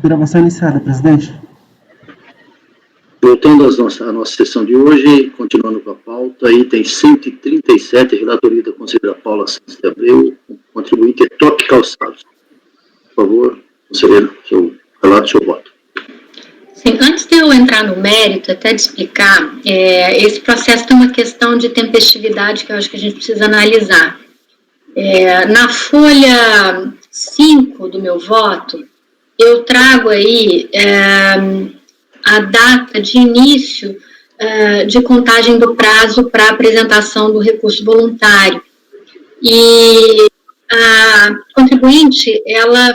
Gravação iniciada, presidente. Voltando à nossa sessão de hoje, continuando com a pauta, item 137, relatoria da conselheira Paula Santos de Abreu, contribuinte Toque Calçados. Por favor, conselheira, seu relato, seu voto. Sim, antes de eu entrar no mérito, até de explicar, esse processo tem uma questão de tempestividade que eu acho que a gente precisa analisar. Na folha 5 do meu voto, eu trago aí a data de início de contagem do prazo para apresentação do recurso voluntário. E a contribuinte, ela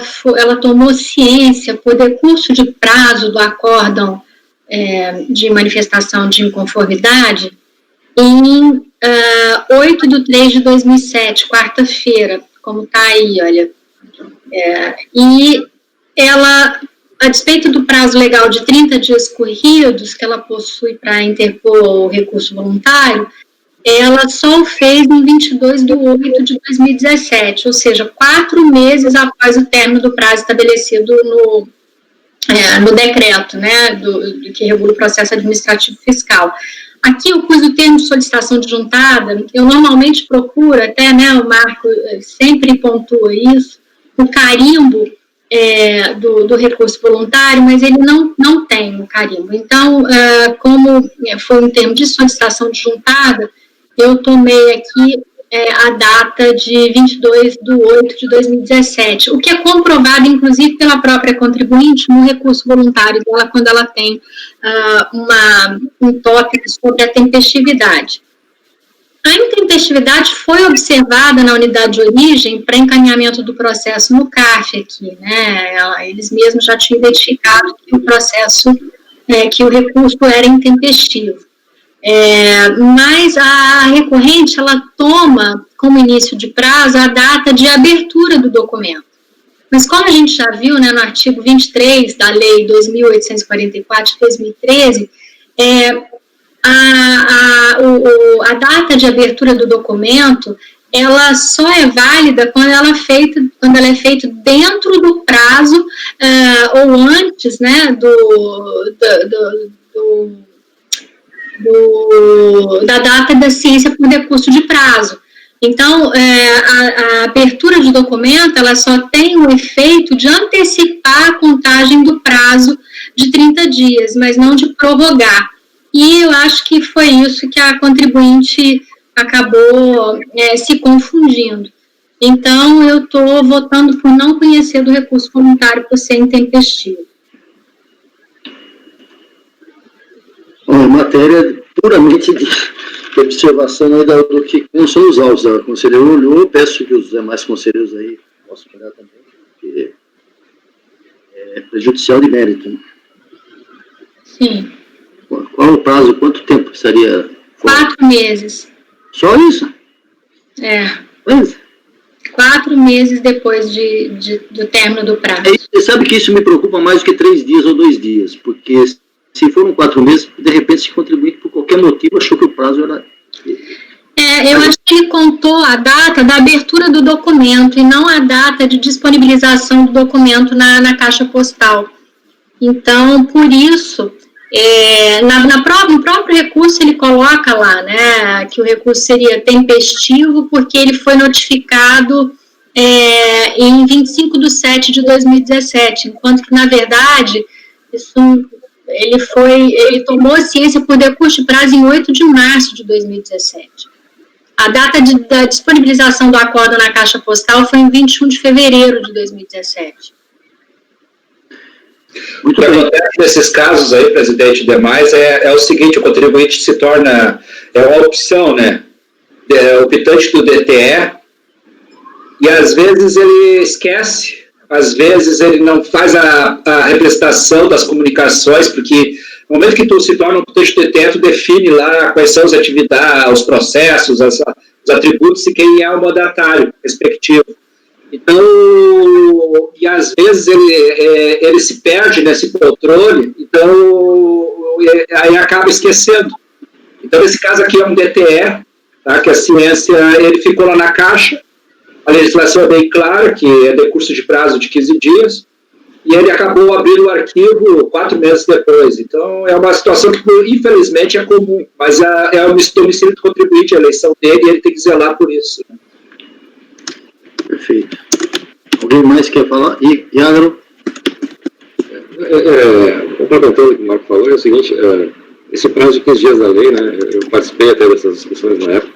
tomou ciência por decurso de prazo do acórdão de manifestação de inconformidade em 8/3/2007, quarta-feira, como está aí, olha. E ela, a despeito do prazo legal de 30 dias corridos que ela possui para interpor o recurso voluntário, ela só o fez em 22/8/2017, ou seja, 4 meses após o término do prazo estabelecido no decreto, né, do que regula o processo administrativo fiscal. Aqui eu pus o termo de solicitação de juntada, eu normalmente procuro, até, né, o Marco sempre pontua isso, o carimbo do recurso voluntário, mas ele não tem o carimbo. Então, como foi um termo de solicitação de juntada, eu tomei aqui a data de 22/8/2017, o que é comprovado, inclusive, pela própria contribuinte no recurso voluntário dela, quando ela tem um tópico sobre a tempestividade. A intempestividade foi observada na unidade de origem para encaminhamento do processo no CARF aqui, né? Eles mesmos já tinham identificado que o processo, que o recurso era intempestivo. Mas a recorrente, ela toma como início de prazo a data de abertura do documento. Mas como a gente já viu, né, no artigo 23 da Lei 2.844 de 2013, a data de abertura do documento, ela só é válida quando ela é feita dentro do prazo ou antes, né, da data da ciência por decurso de prazo. Então, a abertura de documento, ela só tem o efeito de antecipar a contagem do prazo de 30 dias, mas não de prorrogar. E eu acho que foi isso que a contribuinte acabou se confundindo. Então, eu estou votando por não conhecer do recurso voluntário por ser intempestivo. Matéria puramente de observação aí do que como são os autos. A conselheira olhou, peço que os demais conselheiros aí possam olhar também, porque é prejudicial de mérito. Né? Sim. Qual o prazo, quanto tempo estaria? 4 meses. Só isso? Mas 4 meses depois do término do prazo. Você sabe que isso me preocupa mais do que 3 dias ou 2 dias, porque se foram 4 meses, de repente, se contribuinte por qualquer motivo achou que o prazo era... eu acho que ele contou a data da abertura do documento e não a data de disponibilização do documento na caixa postal. Então, por isso, no próprio recurso ele coloca lá, né, que o recurso seria tempestivo porque ele foi notificado em 25/7/2017, enquanto que, na verdade, ele tomou ciência por decurso de prazo em 8 de março de 2017. A data da disponibilização do acórdão na caixa postal foi em 21 de fevereiro de 2017. O que acontece nesses casos aí, presidente, e demais, é o seguinte: o contribuinte se torna uma opção, né? Optante do DTE, e às vezes ele esquece, às vezes ele não faz a representação das comunicações, porque no momento que tu se torna um optante do DTE, tu define lá quais são as atividades, os processos, os atributos e quem é o mandatário respectivo. Então, e às vezes ele se perde nesse controle, então aí acaba esquecendo. Então, nesse caso aqui é um DTE, tá, que a ciência, ele ficou lá na caixa, a legislação é bem clara, que é decurso de prazo de 15 dias, e ele acabou abrindo o arquivo 4 meses depois. Então, é uma situação que, infelizmente, é comum, mas é o domicílio do contribuinte, a eleição dele, e ele tem que zelar por isso. Né? Perfeito. Alguém mais quer falar? Iagro? Complementando o que o Marco falou, é o seguinte, esse prazo de 15 dias da lei, né, eu participei até dessas discussões na época,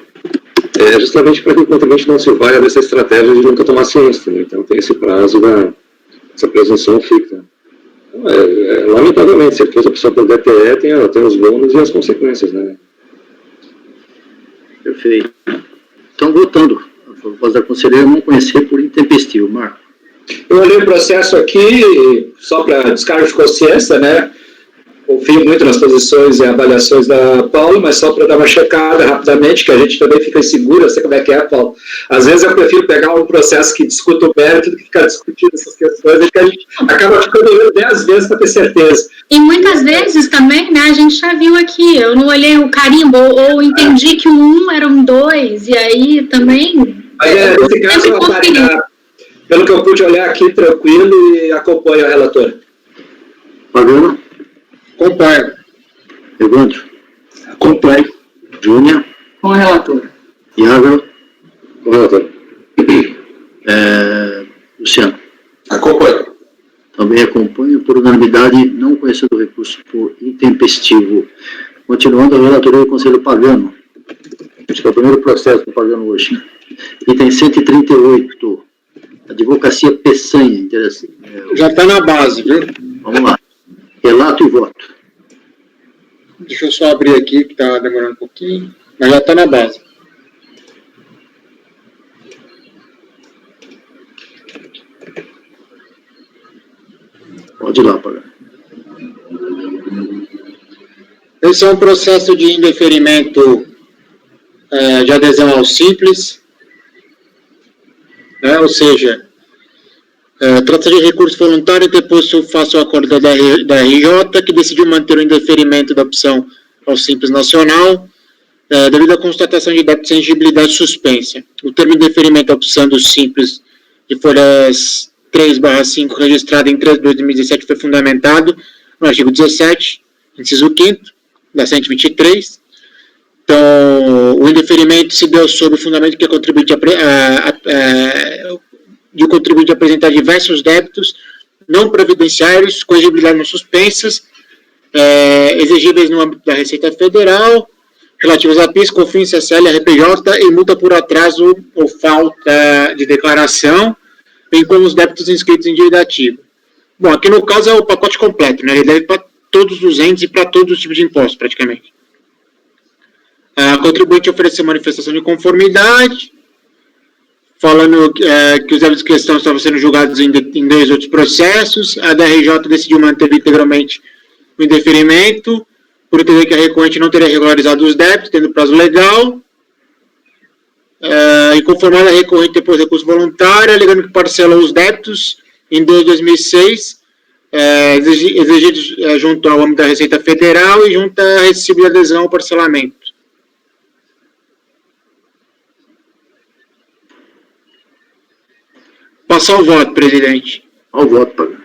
é justamente para que o contribuinte não se valha dessa estratégia de nunca tomar ciência, né? Então tem esse prazo dessa presunção fixa. Então, lamentavelmente, se ele fez a opção pelo DTE, tem os bônus e as consequências, né? Perfeito. Então, voltando, a proposta da conselheira não conhecer por intempestivo. Marco? Eu olhei o processo aqui, só para descargo de consciência, né? Confio muito nas posições e avaliações da Paula, mas só para dar uma checada rapidamente, que a gente também fica inseguro, eu sei como é que é, Paulo. Às vezes eu prefiro pegar um processo que discuta o mérito do que ficar discutindo essas questões, e que a gente acaba ficando 10 vezes para ter certeza. E muitas vezes também, né, a gente já viu aqui, eu não olhei o carimbo, ou entendi que o 1 era um 2, e aí também... Mas nesse caso, pelo que eu pude olhar aqui, tranquilo, e acompanho a relatora. Pagano? Acompanho. Evandro? Acompanho. Júnior? Com a relatora. Iagro? Com o relator. Luciano? Acompanho. Também acompanho por unanimidade, não conhecendo o recurso por intempestivo. Continuando a relatoria do Conselho Pagano. Acho que é o primeiro processo do Pagano hoje. Item 138. Advocacia Peçanha. Interessante. Já está na base, viu? Vamos lá. Relato e voto. Deixa eu só abrir aqui, que está demorando um pouquinho. Mas já está na base. Pode ir lá, Pagano. Esse é um processo de indeferimento de adesão ao Simples, né? Ou seja, trata-se de recurso voluntário interposto face ao acordo da RJ, que decidiu manter o indeferimento da opção ao Simples Nacional, devido à constatação de débito sem exigibilidade suspensa. O termo indeferimento da opção do Simples de folhas 3/5, registrado em 3 de 2017, foi fundamentado no artigo 17, inciso 5º, da 123. Então, o indeferimento se deu sob o fundamento que a contribuinte de o contribuinte apresentar diversos débitos não previdenciários com exigibilidade não suspensas, exigíveis no âmbito da Receita Federal, relativos a PIS, COFINS, CSL, RPJ e multa por atraso ou falta de declaração, bem como os débitos inscritos em dívida ativa. Bom, aqui no caso é o pacote completo, né? Ele deve para todos os entes e para todos os tipos de impostos, praticamente. A contribuinte ofereceu manifestação de conformidade, falando que os débitos de questão estavam sendo julgados em 2 outros processos. A DRJ decidiu manter integralmente o indeferimento, por entender que a recorrente não teria regularizado os débitos, tendo prazo legal. Inconformada, a recorrente depois recurso voluntário, alegando que parcelou os débitos em 2006, exigidos junto ao âmbito da Receita Federal e junto a recibo de adesão ao parcelamento. Passar ao voto, presidente. Ao voto, Pagano.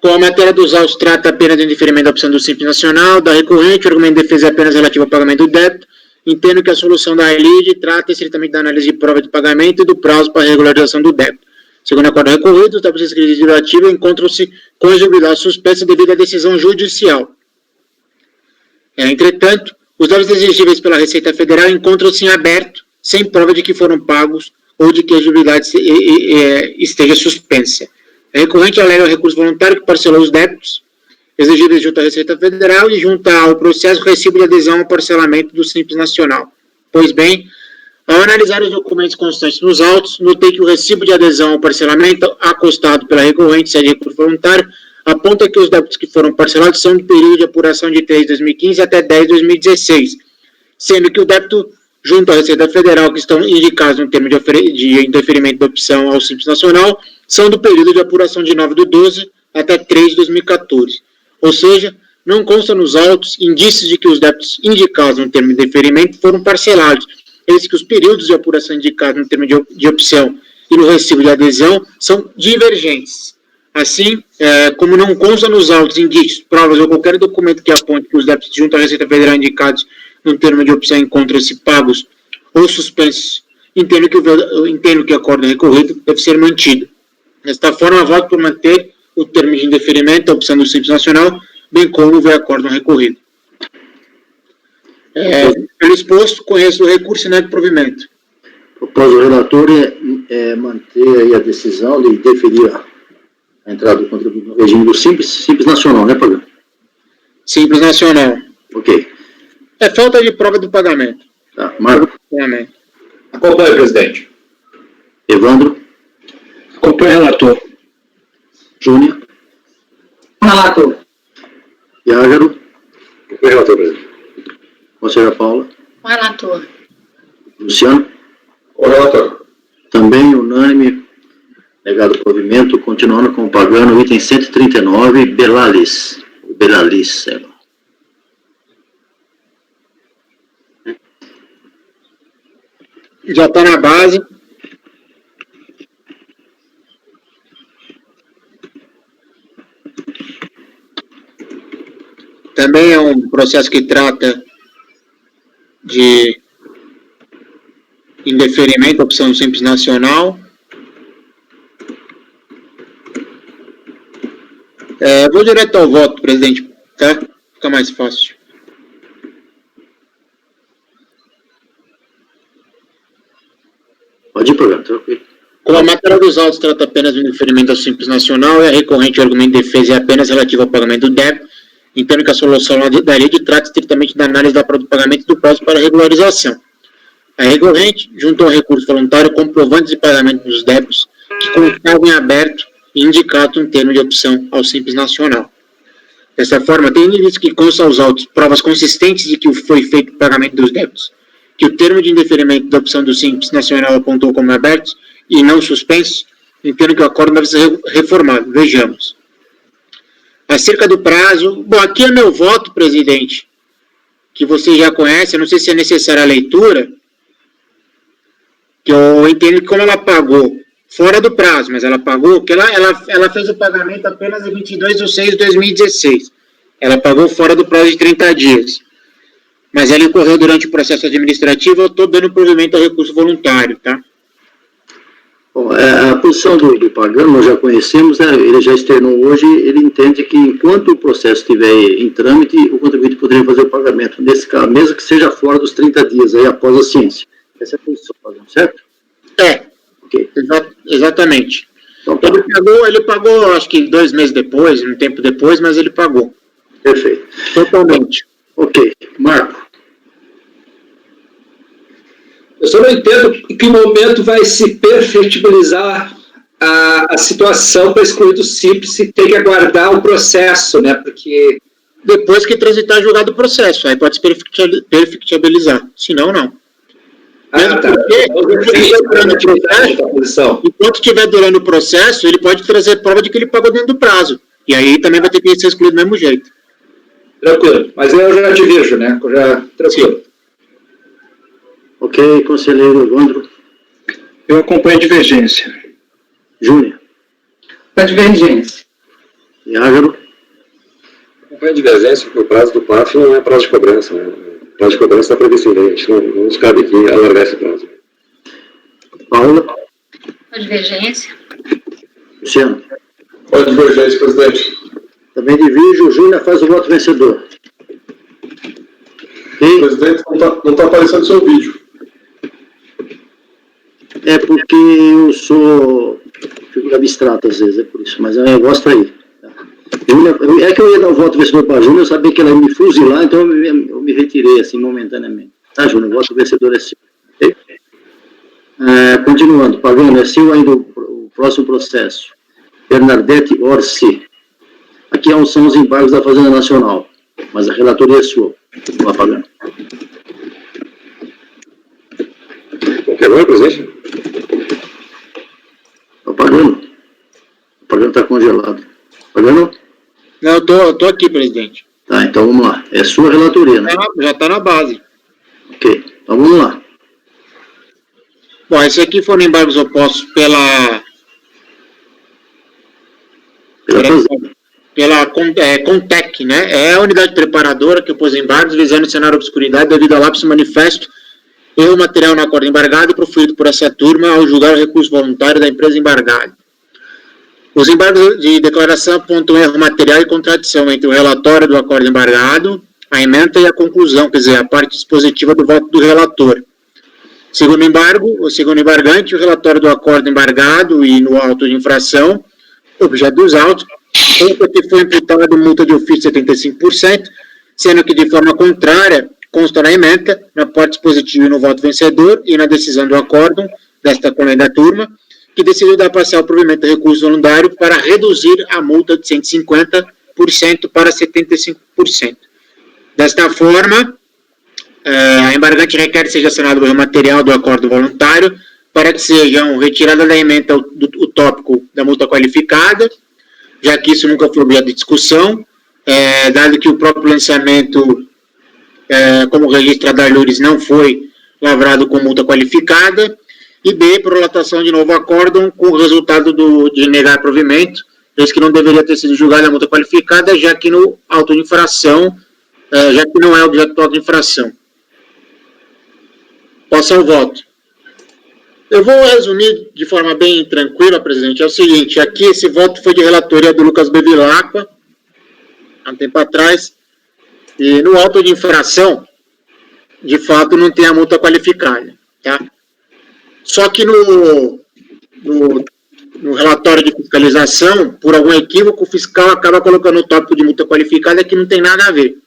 Com a matéria dos autos, trata apenas do indeferimento da opção do Simples Nacional, da recorrente, o argumento de defesa é apenas relativo ao pagamento do débito. Entendo que a solução da RLID trata estritamente da análise de prova de pagamento e do prazo para a regularização do débito. Segundo o acordo recorrido, os débitos inscritos em dívida ativa encontram-se com exigibilidade suspensa devido à decisão judicial. Entretanto, os débitos exigíveis pela Receita Federal encontram-se em aberto, sem prova de que foram pagos ou de que a exigibilidade esteja suspensa. A recorrente alega o recurso voluntário que parcelou os débitos exigidos junto à Receita Federal e junto ao processo recibo de adesão ao parcelamento do Simples Nacional. Pois bem, ao analisar os documentos constantes nos autos, notei que o recibo de adesão ao parcelamento acostado pela recorrente, sede de recurso voluntário, aponta que os débitos que foram parcelados são do período de apuração de 3 de 2015 até 10 de 2016, sendo que o débito junto à Receita Federal, que estão indicados no termo de indeferimento da opção ao Simples Nacional, são do período de apuração de 9 de 12 até 3 de 2014. Ou seja, não consta nos autos indícios de que os débitos indicados no termo de indeferimento foram parcelados, eis que os períodos de apuração indicados no termo de opção e no recibo de adesão são divergentes. Assim, como não consta nos autos, indícios, provas ou qualquer documento que aponte que os débitos junto à Receita Federal indicados no termo de opção encontram-se pagos ou suspensos, entendo que o acordo recorrido deve ser mantido. Desta forma, voto por manter o termo de indeferimento da opção do Simples Nacional, bem como o acordo recorrido. Pelo exposto, conheço o recurso e nego provimento. Propôs o relator é manter aí a decisão de deferir a entrada do contribuinte no regime do Simples Nacional, né, Pagano? Simples Nacional. Ok. É falta de prova do pagamento. Tá, Marco. Acompanhe, presidente. Evandro. Acompanhe o relator. Júnior. Relator. Iágaro. Acompanhe o relator, presidente. Conselheira Paula. O relator. Luciano. O relator. Também unânime, negado o provimento, continuando com o Pagano, item 139, Belalis, sei lá. Já está na base. Também é um processo que trata de indeferimento, opção Simples Nacional. Vou direto ao voto, presidente, tá? Fica mais fácil. Pode ir, Pagano, tranquilo. Como a matéria dos autos trata apenas do indeferimento ao Simples Nacional e a recorrente argumento de defesa é apenas relativo ao pagamento do débito, entendo que a solução da lei trata estritamente da análise da prova do pagamento do prazo para regularização. A recorrente, junto ao recurso voluntário, comprovantes de pagamento dos débitos que constavam em aberto e indicado no termo de opção ao Simples Nacional. Dessa forma, tendo em vista que consta aos autos provas consistentes de que foi feito o pagamento dos débitos, que o termo de indeferimento da opção do Simples Nacional apontou como abertos e não suspensos, entendo que o acordo deve ser reformado. Vejamos. Acerca do prazo, bom, aqui é meu voto, presidente, que você já conhece, eu não sei se é necessária a leitura, que eu entendo que como ela pagou fora do prazo, mas ela pagou, que ela fez o pagamento apenas em 22/6/2016. Ela pagou fora do prazo de 30 dias. Mas ela incorreu durante o processo administrativo, eu estou dando provimento ao recurso voluntário, tá? Bom, a posição do Pagano nós já conhecemos, né? Ele já externou hoje, ele entende que enquanto o processo estiver em trâmite, o contribuinte poderia fazer o pagamento, nesse caso, mesmo que seja fora dos 30 dias, aí após a ciência. Essa é a posição, Pagano, certo? Okay. Exatamente. Então, tá. Ele pagou, acho que 2 meses depois, um tempo depois, mas ele pagou. Perfeito. Totalmente. Ok. Marco. Eu só não entendo em que momento vai se perfectibilizar a situação para excluir do Simples se tem que aguardar o processo, né? Porque depois que transitar julgado o processo, aí pode se perfectibilizar. Senão, não. Mesmo enquanto estiver durando o processo, ele pode trazer prova de que ele pagou dentro do prazo. E aí também vai ter que ser excluído do mesmo jeito. Tranquilo. Mas eu já te vejo, né? Tranquilo. Sim. Ok, conselheiro Evandro. Eu acompanho a divergência. Júnior. A divergência. Iágaro. Acompanhe a divergência, porque o prazo do PAF não é prazo de cobrança, né? O prazo de cobrança está previsto em lei, a gente não nos cabe aqui alargar esse prazo. Paula. A divergência. Luciano. Pode divergência, presidente. Também divirge, o Júnior faz o voto vencedor. Ok? Presidente, não está aparecendo seu vídeo. É porque eu sou figura abstrata às vezes, é por isso, mas o negócio tá aí. Júnior, é que eu ia dar o voto vencedor para a Júnior, eu sabia que ela ia me fuzilar, então eu me retirei assim momentaneamente. Tá, Júnior, o voto vencedor é seu. Okay? Continuando, Pagano, é seu ainda o próximo processo. Bernadette Orsi. Aqui são os embargos da Fazenda Nacional, mas a relatoria é sua. Vamos lá, Pagano. Agora, presidente? Tá pagando? O Pagano está congelado. Pagano? Não, eu tô aqui, presidente. Tá, então vamos lá. É sua relatoria, né? Já está na base. Ok, então vamos lá. Bom, esse aqui foram embargos opostos razão. pela Contec, né? É a unidade preparadora que pôs embargos visando o cenário de obscuridade devido ao lapso manifesto erro material no acordo embargado proferido por essa turma ao julgar o recurso voluntário da empresa embargada. Os embargos de declaração apontam erro material e contradição entre o relatório do acordo embargado, a ementa e a conclusão, quer dizer, a parte dispositiva do voto do relator. Segundo o embargante, o relatório do acordo embargado e no auto de infração, objeto dos autos, consta que foi imputada multa de ofício de 75%, sendo que de forma contrária consta na ementa, na parte dispositiva e no voto vencedor e na decisão do acórdão desta da turma, que decidiu dar parcial provimento a recurso voluntário para reduzir a multa de 150% para 75%. Desta forma, a embargante requer que seja assinado o material do acordo voluntário para que sejam retirada da ementa o tópico da multa qualificada, já que isso nunca foi objeto de discussão, dado que o próprio lançamento, como registro da Loures, não foi lavrado com multa qualificada, e B, prolatação de novo acórdão com o resultado de negar provimento, eis que não deveria ter sido julgada a multa qualificada, já que no auto de infração, já que não é objeto do auto de infração. Passo ao voto. Eu vou resumir de forma bem tranquila, presidente. É o seguinte, aqui esse voto foi de relatoria do Lucas Bevilacqua, há um tempo atrás, e no auto de infração, de fato, não tem a multa qualificada, tá? Só que no relatório de fiscalização, por algum equívoco, o fiscal acaba colocando o tópico de multa qualificada que não tem nada a ver.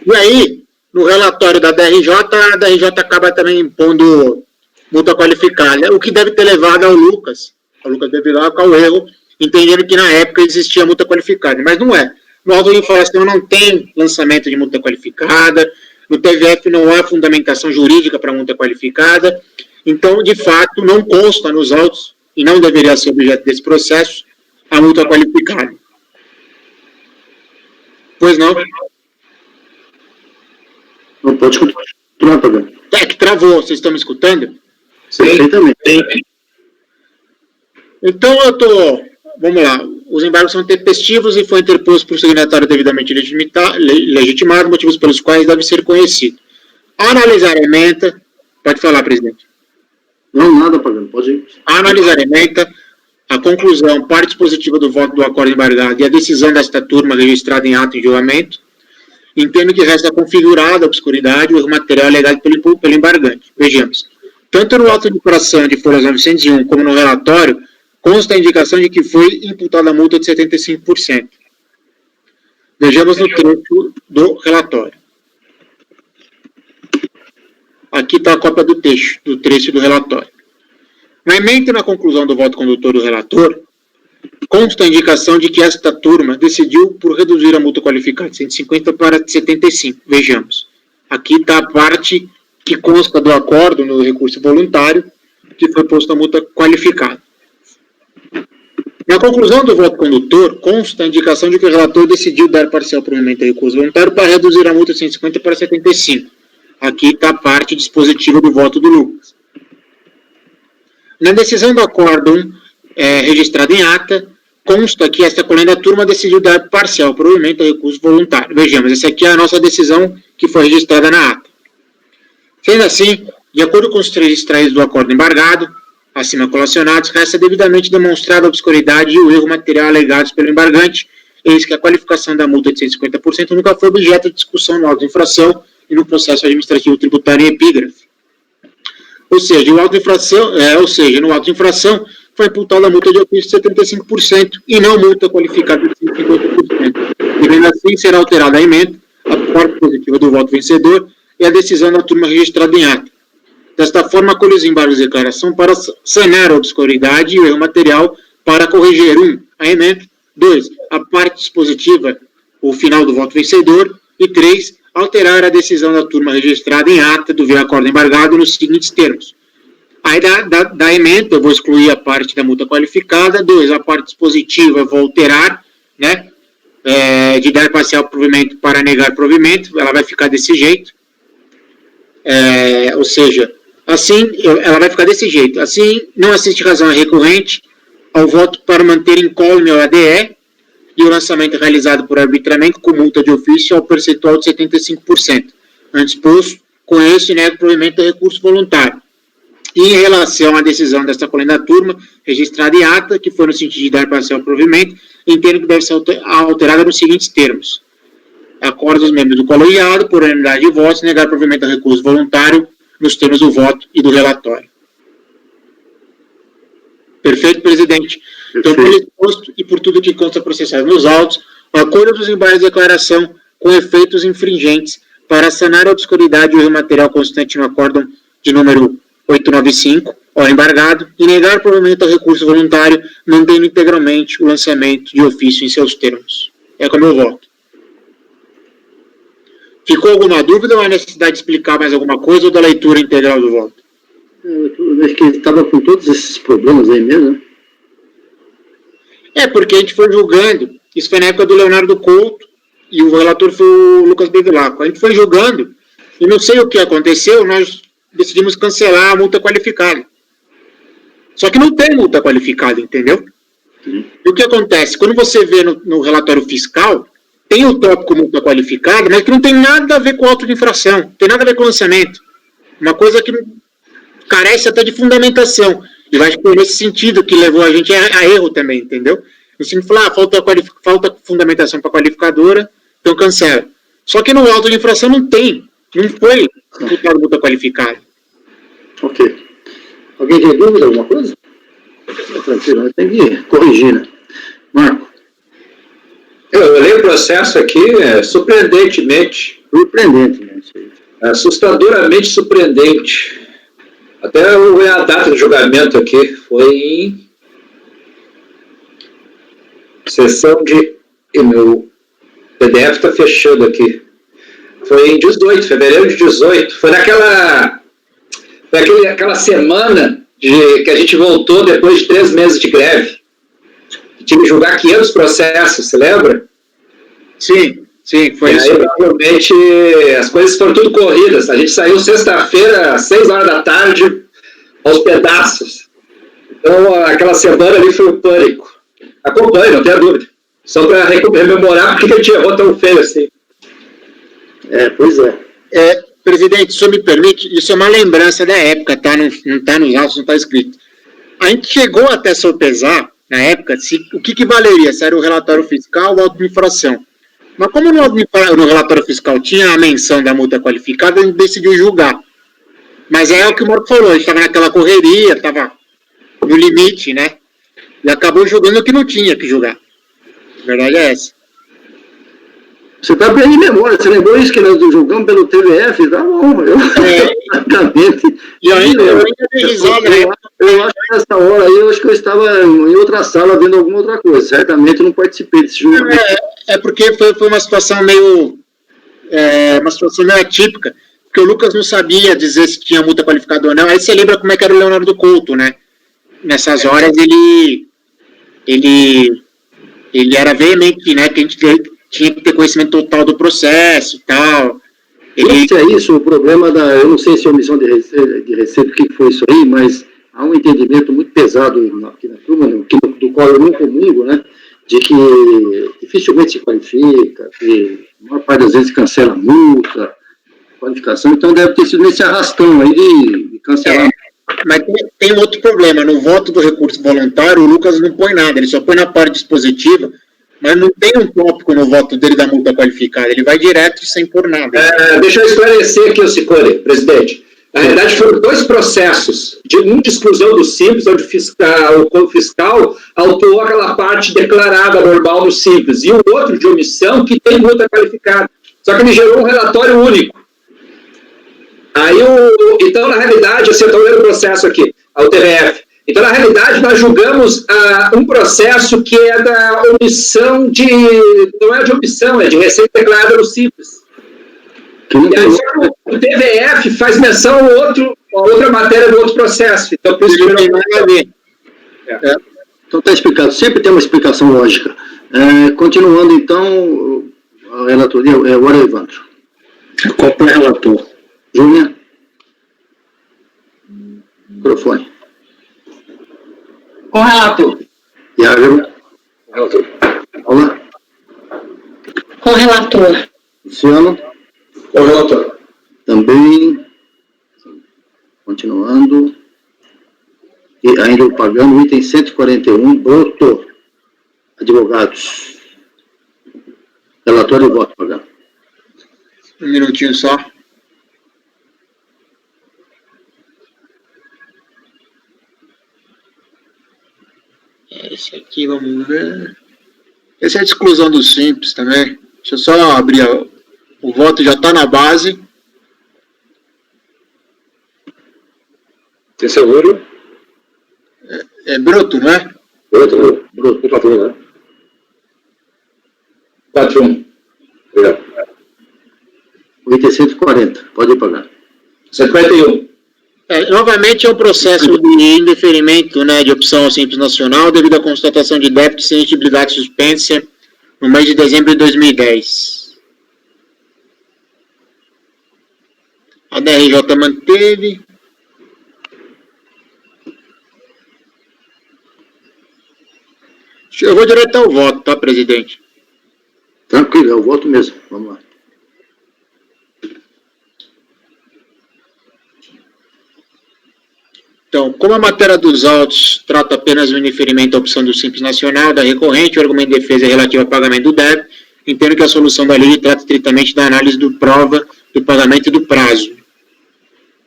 E aí, no relatório da DRJ, a DRJ acaba também impondo multa qualificada, o que deve ter levado ao Lucas Bevilacqua ao erro, entendendo que na época existia multa qualificada, mas não é. No auto de infração não tem lançamento de multa qualificada, no TVF não há fundamentação jurídica para multa qualificada, então, de fato, não consta nos autos, e não deveria ser objeto desse processo, a multa qualificada. Pois não? Não pode continuar, Pagano. É que travou, vocês estão me escutando? Perfeitamente. Então, vamos lá, os embargos são tempestivos e foi interposto por signatário devidamente legitimado, motivos pelos quais deve ser conhecido. Ao analisar a ementa, pode falar, presidente. Não, nada, Pagano, pode ir. A analisar a ementa, a conclusão, parte dispositiva do voto do acordo embargado e a decisão desta turma registrada em ato de julgamento, entendo que resta configurada a obscuridade o material alegado pelo embargante. Vejamos. Tanto no auto de infração de folhas 901 como no relatório, consta a indicação de que foi imputada a multa de 75%. Vejamos no trecho do relatório. Aqui está a cópia do trecho do relatório. Na ementa e na conclusão do voto condutor do relator, consta a indicação de que esta turma decidiu por reduzir a multa qualificada de 150 para 75. Vejamos. Aqui está a parte que consta do acordo no recurso voluntário, que foi posta a multa qualificada. Na conclusão do voto condutor, consta a indicação de que o relator decidiu dar parcial provimento ao recurso voluntário para reduzir a multa de 150 para 75. Aqui está a parte dispositiva do voto do Lucas. Na decisão do acórdão registrada em ata, consta que esta colenda turma decidiu dar parcial provimento ao recurso voluntário. Vejamos, essa aqui é a nossa decisão que foi registrada na ata. Sendo assim, de acordo com os trechos extraídos do acordo embargado, acima colacionados, resta devidamente demonstrada a obscuridade e o erro material alegados pelo embargante, eis que a qualificação da multa de 150% nunca foi objeto de discussão no auto de infração e no processo administrativo tributário em epígrafe. Ou seja, no auto de infração foi imputada a multa de ofício de 75% e não multa qualificada de 50%. Devendo assim ser alterada a ementa, a parte positiva do voto vencedor e a decisão da turma registrada em ata. Desta forma, acolhe os embargos de declaração para sanar a obscuridade e o erro material para corrigir 1. A ementa, 2. A parte dispositiva, o final do voto vencedor e 3. Alterar a decisão da turma registrada em ata do acordo embargado nos seguintes termos. Aí da ementa, eu vou excluir a parte da multa qualificada. 2. A parte dispositiva, eu vou alterar, né, de dar parcial provimento para negar provimento, ela vai ficar desse jeito. Ou seja, assim, ela vai ficar desse jeito. Assim, não assiste razão recorrente ao voto para manter incólume ao ADE, e o lançamento realizado por arbitramento com multa de ofício ao percentual de 75%. Antes posto, com este, nego o provimento do recurso voluntário. E em relação à decisão desta colenda turma, registrada em ata, que foi no sentido de dar parcial provimento, entendo que deve ser alterada nos seguintes termos. Acordo os membros do colegiado, por unanimidade de votos, negar provimento ao recurso voluntário nos termos do voto e do relatório. Perfeito, presidente? Então, pelo exposto e por tudo que consta processado nos autos, o acordo dos embargos de declaração com efeitos infringentes para sanar a obscuridade e o material constante no acórdão de número 895, ao embargado, e negar provimento ao recurso voluntário, mantendo integralmente o lançamento de ofício em seus termos. É como eu voto. Ficou alguma dúvida ou há necessidade de explicar mais alguma coisa ou da leitura integral do voto? Eu acho que ele estava com todos esses problemas aí mesmo, né? É, porque a gente foi julgando, isso foi na época do Leonardo Couto, e o relator foi o Lucas Bevilacqua. A gente foi julgando, e não sei o que aconteceu, nós decidimos cancelar a multa qualificada. Só que não tem multa qualificada, entendeu? E o que acontece? Quando você vê no relatório fiscal, tem o tópico multa qualificada, mas que não tem nada a ver com auto de infração, não tem nada a ver com lançamento. Uma coisa que carece até de fundamentação. E vai ser nesse sentido que levou a gente a erro também, entendeu? No sentido de falar, falta fundamentação para a qualificadora, então cancela. Só que no auto de infração não tem, não foi imputado multa qualificada. Ok. Alguém tem dúvida, alguma coisa? Tranquilo, tem que corrigir, né? Marco. Eu olhei o processo aqui, surpreendentemente. Surpreendente, né? Isso aí. Assustadoramente surpreendente. Até eu ver a data do julgamento aqui, foi em sessão de... E meu PDF está fechando aqui. Foi em 18, fevereiro de 18. Foi aquela semana que a gente voltou depois de 3 meses de greve. Tinha que julgar 500 processos, você lembra? Sim, foi isso. Aí, provavelmente, as coisas foram tudo corridas. A gente saiu sexta-feira, às 6 horas da tarde, aos pedaços. Então, aquela semana ali foi um pânico. Acompanhe, não tenha dúvida. Só para rememorar porque a gente errou tão feio assim. Pois é. Presidente, se o senhor me permite, isso é uma lembrança da época, tá? Não está nos autos, não está escrito. A gente chegou até sopesar, na época, o que valeria, se era o relatório fiscal ou a auto de infração. Mas como no relatório fiscal tinha a menção da multa qualificada, a gente decidiu julgar. Mas é o que o Marco falou, a gente estava naquela correria, estava no limite, né? E acabou julgando o que não tinha que julgar. A verdade é essa. Você está bem em memória, você lembrou isso que nós julgamos pelo TVF? Tá bom, exatamente. E ainda dei risada, né? Eu acho que nessa hora aí, eu acho que eu estava em outra sala vendo alguma outra coisa. Certamente eu não participei desse julgamento. É porque foi uma situação meio atípica, porque o Lucas não sabia dizer se tinha multa qualificada ou não. Aí você lembra como é que era o Leonardo Couto, né? Nessas horas ele era veemente, né? Que a gente tinha que ter conhecimento total do processo e tal. É isso, o problema eu não sei se é omissão de receita, o que foi isso aí, mas há um entendimento muito pesado aqui na turma, do qual eu não comungo, né? De que dificilmente se qualifica, que a maior parte das vezes cancela a multa, qualificação, então deve ter sido nesse arrastão aí de cancelar. Mas tem um outro problema, no voto do recurso voluntário, o Lucas não põe nada, ele só põe na parte dispositiva, mas não tem um tópico no voto dele da multa qualificada, ele vai direto sem pôr nada. Deixa eu esclarecer aqui, Ciccone, presidente. Na realidade, foram 2 processos, um de exclusão do Simples, onde o fiscal autuou aquela parte declarada normal no Simples, e o outro de omissão, que tem multa qualificada. Só que ele gerou um relatório único. Então, na realidade, assim, eu estou lendo o processo aqui, ao TRF. Então, na realidade, nós julgamos um processo que é da omissão não é de omissão, é de receita declarada no Simples. E aí, o TVF faz menção a outra matéria do outro processo. Então, por isso que não tem nada a ver. Então, está explicado. Sempre tem uma explicação lógica. Continuando, então, a relatoria, agora é o Evandro. Acompanha o relator. Júlia. Microfone. Com o relator. Iago. Relator. Paula. relator. Luciano? Correlator. Também. Continuando. E ainda pagando o item 141, bruto. Advogados. Relatório e voto pagando. Um minutinho só. Esse aqui, vamos ver. Esse é a exclusão do Simples também. Deixa eu só abrir. O voto já está na base. Esse é o número? É bruto, não é? Bruto, 4-1, né? 4-1. Obrigado. O item 140, pode pagar. 51. Novamente é um processo de indeferimento, né, de opção ao Simples Nacional devido à constatação de débito sem exigibilidade suspensa no mês de dezembro de 2010. A DRJ manteve. Eu vou direto ao voto, tá, presidente? Tranquilo, é o voto mesmo. Vamos lá. Então, como a matéria dos autos trata apenas o indeferimento à opção do Simples Nacional, da recorrente, o argumento de defesa é relativo ao pagamento do débito, entendo que a solução da lei trata estritamente da análise do prova do pagamento e do prazo.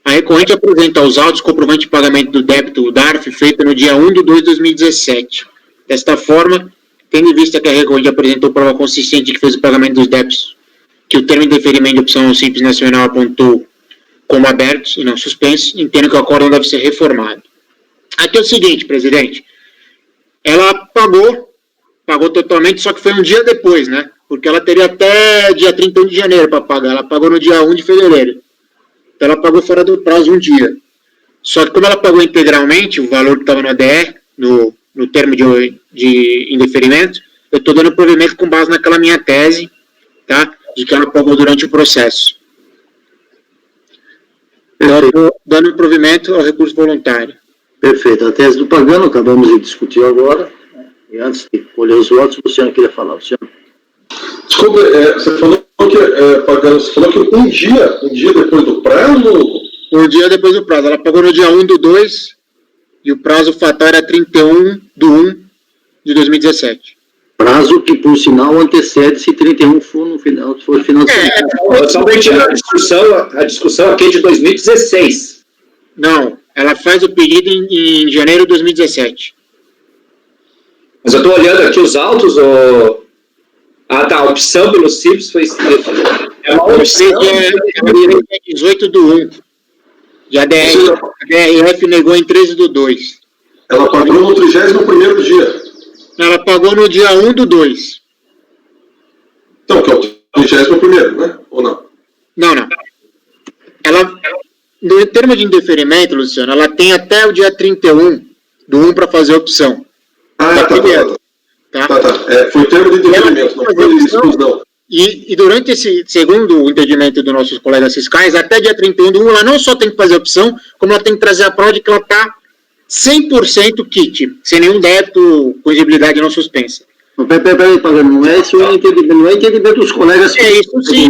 A recorrente apresenta aos autos comprovante de pagamento do débito, o DARF, feito no dia 1/2 de 2017. Desta forma, tendo em vista que a recorrente apresentou prova consistente de que fez o pagamento dos débitos, que o termo de deferimento de opção ao Simples Nacional apontou como abertos e não suspensos, entendo que o acórdão deve ser reformado. Aqui é o seguinte, presidente, ela pagou totalmente, só que foi um dia depois, né? Porque ela teria até dia 31 de janeiro para pagar, ela pagou no dia 1 de fevereiro. Então ela pagou fora do prazo um dia. Só que como ela pagou integralmente, o valor que estava no ADR, no termo de indeferimento, eu estou dando provimento com base naquela minha tese, tá? De que ela pagou durante o processo. Dando provimento ao recurso voluntário. Perfeito. A tese do pagano, acabamos de discutir agora. E antes de colher os votos, o Luciano queria falar. Luciano. Desculpa, você falou que, pagando, você falou que um dia depois do prazo? Um dia depois do prazo. Ela pagou no dia 1/2 e o prazo fatal era 31/1 de 2017. Prazo que, por sinal, antecede se 31 for no final, for final de semana. Somente a discussão aqui é de 2016. Não, ela faz o pedido em janeiro de 2017. Mas eu estou olhando aqui os autos, a opção pelo Simples foi... É uma opção... É 18/1. E a DRF negou em 13/2. Ela pagou no 31º dia. Ela pagou no dia 1/2. Então, que é o 31º, né? Ou não? Não. Ela, no termo de indeferimento, Luciano, ela tem até o dia 31/1 para fazer a opção. Ah, tá. Foi termo de indeferimento, não foi exclusão. E durante segundo o entendimento dos nossos colegas fiscais, até dia 31/1, ela não só tem que fazer a opção, como ela tem que trazer a prova de que ela está 100% kit, sem nenhum débito com exigibilidade não suspensa. Peraí, pagano, não é esse o entendimento, não é entendimento dos colegas. É isso sim,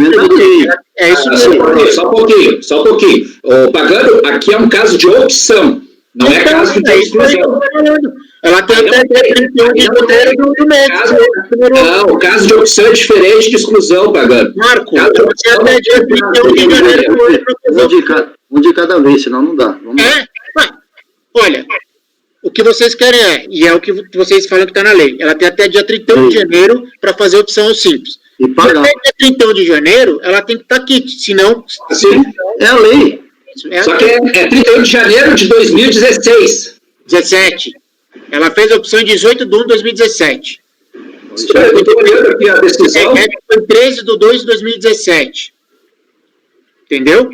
é isso sim. Só um pouquinho. O pagano, aqui é um caso de opção, não é caso de exclusão. Ela tem até 31 de janeiro do mês. Não, o caso de opção é diferente de exclusão, pagano. Marco, ela tem até dia 31 de janeiro do mês. Um de cada vez, senão não dá. Vamos lá. Olha, o que vocês querem e é o que vocês falam que está na lei. Ela tem até dia 31 de janeiro para fazer a opção ao Simples. E pagar. Até dia 31 de janeiro, ela tem que estar kit, senão... Sim. É a lei. Só que é 31 de janeiro de 2016. 17. Ela fez a opção em 18/1 de 2017. Eu estou olhando aqui a decisão. Foi 13/2 de 2017. Entendeu?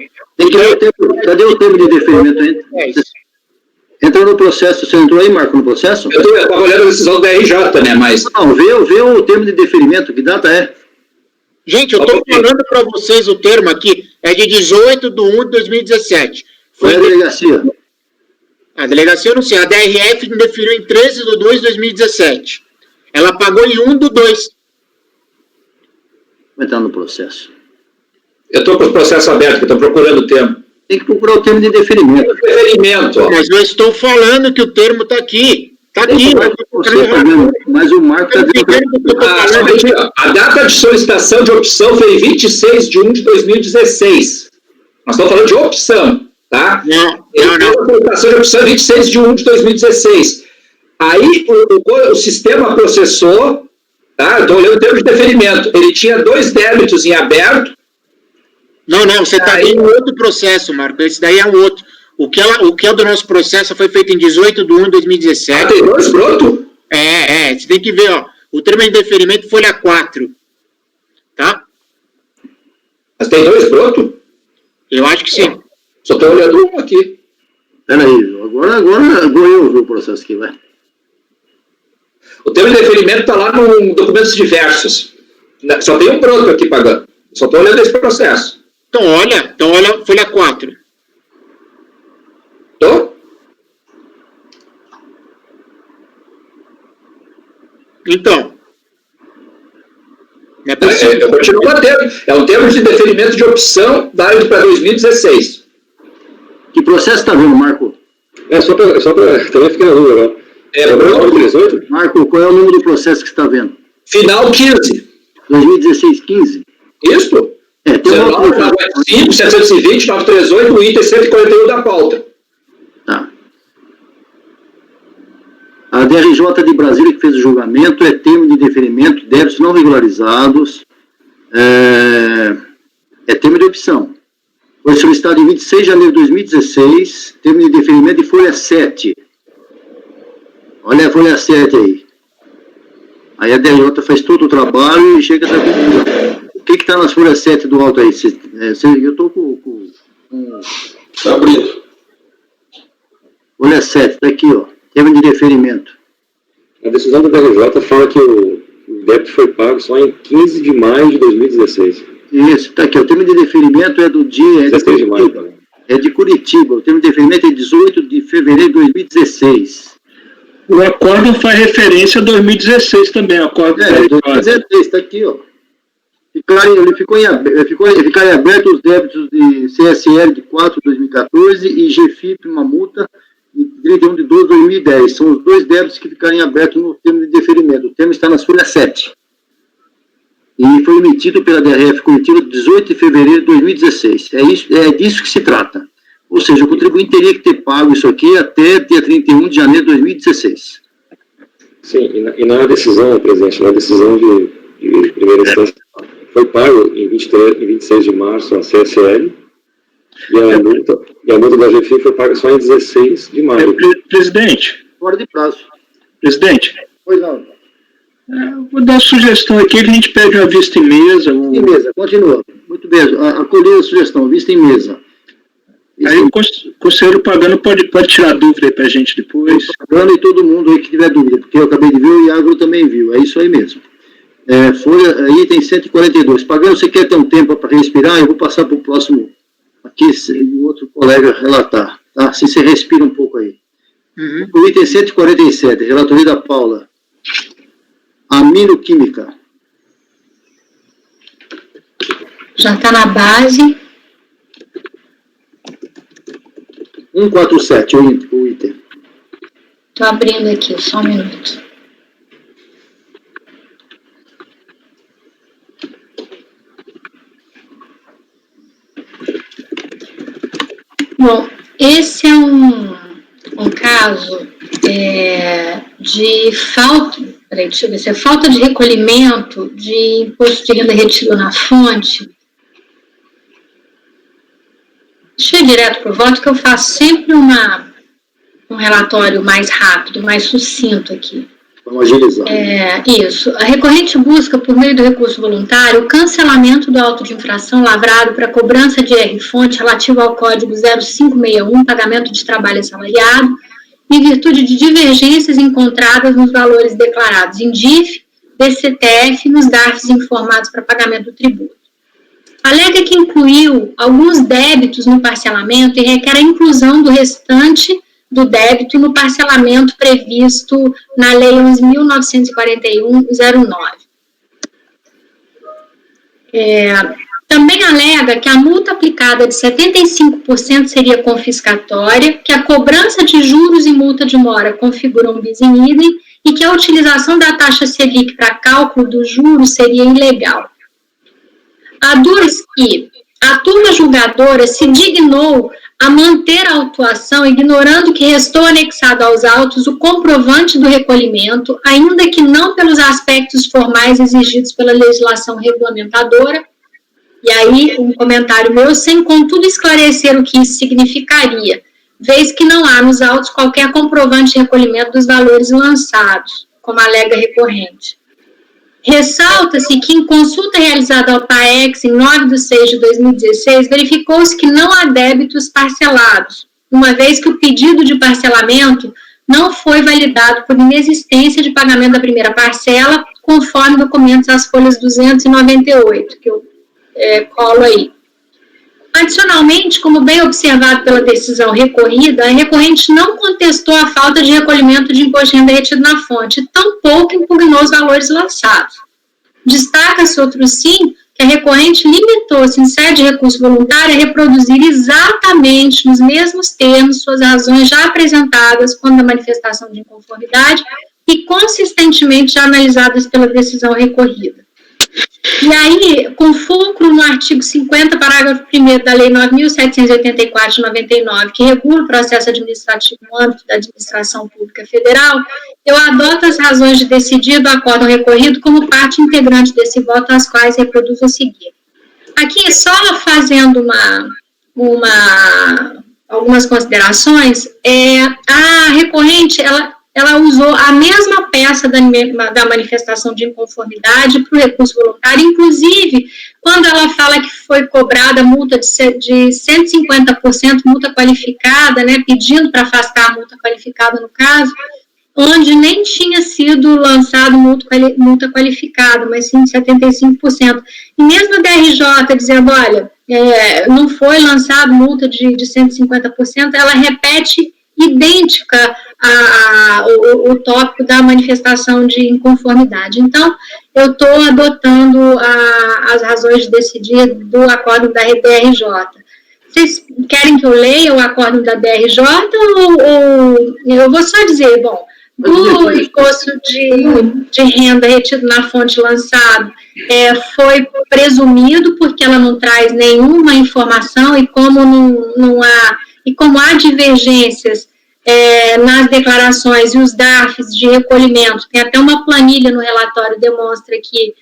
Cadê o termo de deferimento aí? Entrou no processo, você entrou aí, Marco, no processo? Eu estava olhando a decisão da RJ, né, mas... Não, vê o termo de deferimento, que data é? Gente, eu estou falando para vocês o termo aqui, é de 18/1 de 2017. Foi a delegacia. A delegacia, eu não sei, a DRF definiu em 13/2 de 2017. Ela pagou em 1/2. Vai entrar no processo. Eu estou com o processo aberto, que estou procurando o termo. Tem que procurar o termo de deferimento. Deferimento, ó. Mas eu estou falando que o termo está aqui. Está aqui. Você tá vendo, mas o Marco está dizendo. A data de solicitação de opção foi 26 de 1 de 2016. Nós estamos falando de opção, tá? Não. A solicitação de opção é 26 de 1 de 2016. Aí o sistema processou, tá? Eu estou olhando o termo de deferimento. Ele tinha 2 débitos em aberto. Não, você está em outro processo, Marco. Esse daí é um outro. O que é do nosso processo foi feito em 18 de 1 de 2017. Tem 2 pronto? Você tem que ver, ó. O termo de deferimento, folha 4. Tá? Mas tem 2 pronto? Eu acho que sim. Só estou olhando um aqui. Peraí, agora eu vi o processo aqui, vai. O termo de deferimento está lá no documentos diversos. Só tem um pronto aqui pagando. Só estou olhando esse processo. Então olha, folha 4. Tô? Então. Não é possível. Eu continuo mantendo. É um termo de deferimento de opção válido para 2016. Que processo está vendo, Marco? Só para também ficar na dúvida agora. Pronto. 18? Marco, qual é o número do processo que você está vendo? Final 15. 2016-15? Isso? Tem uma 5, 720, 938, o item 141 da pauta. Tá. A DRJ de Brasília que fez o julgamento é termo de deferimento, débitos não regularizados, é termo de opção. Foi solicitado em 26 de janeiro de 2016, termo de deferimento de folha 7. Olha a folha 7 aí. Aí a DRJ faz todo o trabalho e chega a essa conclusão. O que está nas folhas 7 do alto aí? Eu estou com... Está abrindo. Folha 7, está aqui, ó. Termo de deferimento. A decisão do DRJ fala que o débito foi pago só em 15 de maio de 2016. Isso, está aqui. O termo de deferimento é do dia... 16 de maio, tá? É de Curitiba. O termo de deferimento é 18 de fevereiro de 2016. O acórdão faz referência a 2016 também, o acórdão. 2016, está aqui, ó. Ficarem abertos os débitos de CSL de 4 de 2014 e GFIP, uma multa de 31 de 12 de 2010. São os 2 débitos que ficarem abertos no termo de deferimento. O termo está na folha 7. E foi emitido pela DRF Curitiba 18 de fevereiro de 2016. É disso que se trata. Ou seja, o contribuinte teria que ter pago isso aqui até dia 31 de janeiro de 2016. Sim, e na decisão, presidente, na decisão de primeira instância, foi pago em 26 de março a CSL, e a multa da GFI foi paga só em 16 de maio. Presidente. Fora de prazo. Presidente. Pois não. Vou dar uma sugestão aqui, que a gente pede uma vista em mesa. Em mesa, continua. Muito bem, acolhi a sugestão, vista em mesa. Aí o conselheiro Pagano pode tirar dúvida aí pra gente depois. Pagano e todo mundo aí que tiver dúvida, porque eu acabei de ver, o Iago também viu, é isso aí mesmo. Folha, item 142. Pagano, você quer ter um tempo para respirar? Eu vou passar para o próximo, aqui, o outro colega relatar, tá? Se você respira um pouco aí. Uhum. O item 147, relatoria da Paula. Aminoquímica. Já está na base. 147, o item. Estou abrindo aqui, só um minuto. Bom, esse é um caso de falta, deixa eu ver se é falta de recolhimento de imposto de renda retido na fonte. Deixa eu ir direto para o voto, que eu faço sempre um relatório mais rápido, mais sucinto aqui. Vamos agilizar. Isso. A recorrente busca, por meio do recurso voluntário, o cancelamento do auto de infração lavrado para cobrança de R-fonte relativo ao Código 0561, pagamento de trabalho assalariado, em virtude de divergências encontradas nos valores declarados em DIF, DCTF e nos DARFs informados para pagamento do tributo. Alega que incluiu alguns débitos no parcelamento e requer a inclusão do restante do débito no parcelamento previsto na Lei 11.941/09. Também alega que a multa aplicada de 75% seria confiscatória, que a cobrança de juros e multa de mora configuram um bis in idem e que a utilização da taxa Selic para cálculo dos juros seria ilegal. Aduz que a turma julgadora se dignou a manter a autuação, ignorando que restou anexado aos autos o comprovante do recolhimento, ainda que não pelos aspectos formais exigidos pela legislação regulamentadora. E aí, um comentário meu, sem contudo esclarecer o que isso significaria, vez que não há nos autos qualquer comprovante de recolhimento dos valores lançados, como alega recorrente. Ressalta-se que, em consulta realizada ao PAEX em 9/6/2016, verificou-se que não há débitos parcelados, uma vez que o pedido de parcelamento não foi validado por inexistência de pagamento da primeira parcela, conforme documentos às folhas 298, que eu colo aí. Adicionalmente, como bem observado pela decisão recorrida, a recorrente não contestou a falta de recolhimento de imposto de renda retido na fonte, tampouco impugnou os valores lançados. Destaca-se, outro sim, que a recorrente limitou-se, em sede de recurso voluntário, a reproduzir exatamente nos mesmos termos suas razões já apresentadas quando a manifestação de inconformidade e consistentemente já analisadas pela decisão recorrida. E aí, com fulcro no artigo 50, parágrafo 1º da Lei 9.784 de 99, que regula o processo administrativo no âmbito da administração pública federal, eu adoto as razões de decidir do acórdão recorrido como parte integrante desse voto, as quais reproduzo a seguir. Aqui, só fazendo algumas considerações, a recorrente, ela usou a mesma peça da manifestação de inconformidade para o recurso voluntário, inclusive quando ela fala que foi cobrada multa de 150%, multa qualificada, né, pedindo para afastar a multa qualificada no caso, onde nem tinha sido lançado multa qualificada, mas sim 75%. E mesmo a DRJ dizendo, olha, não foi lançado multa de 150%, ela repete idêntica o tópico da manifestação de inconformidade. Então, eu estou adotando as razões de decidir do acórdão da DRJ. Vocês querem que eu leia o acórdão da DRJ ou eu vou só dizer, bom, do imposto de renda retido na fonte lançado foi presumido porque ela não traz nenhuma informação e como como há divergências nas declarações e os DARFs de recolhimento, tem até uma planilha no relatório, demonstra que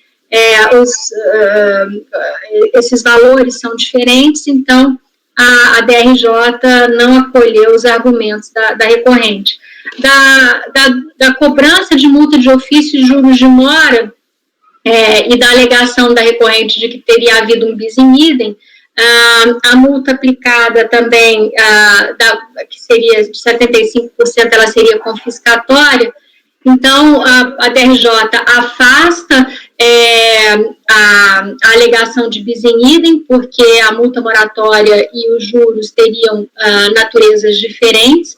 esses valores são diferentes, então a DRJ não acolheu os argumentos da recorrente. Da cobrança de multa de ofício e juros de mora e da alegação da recorrente de que teria havido um bis in idem, a multa aplicada também, que seria de 75%, ela seria confiscatória. Então, a DRJ afasta a alegação de bis in idem, porque a multa moratória e os juros teriam naturezas diferentes.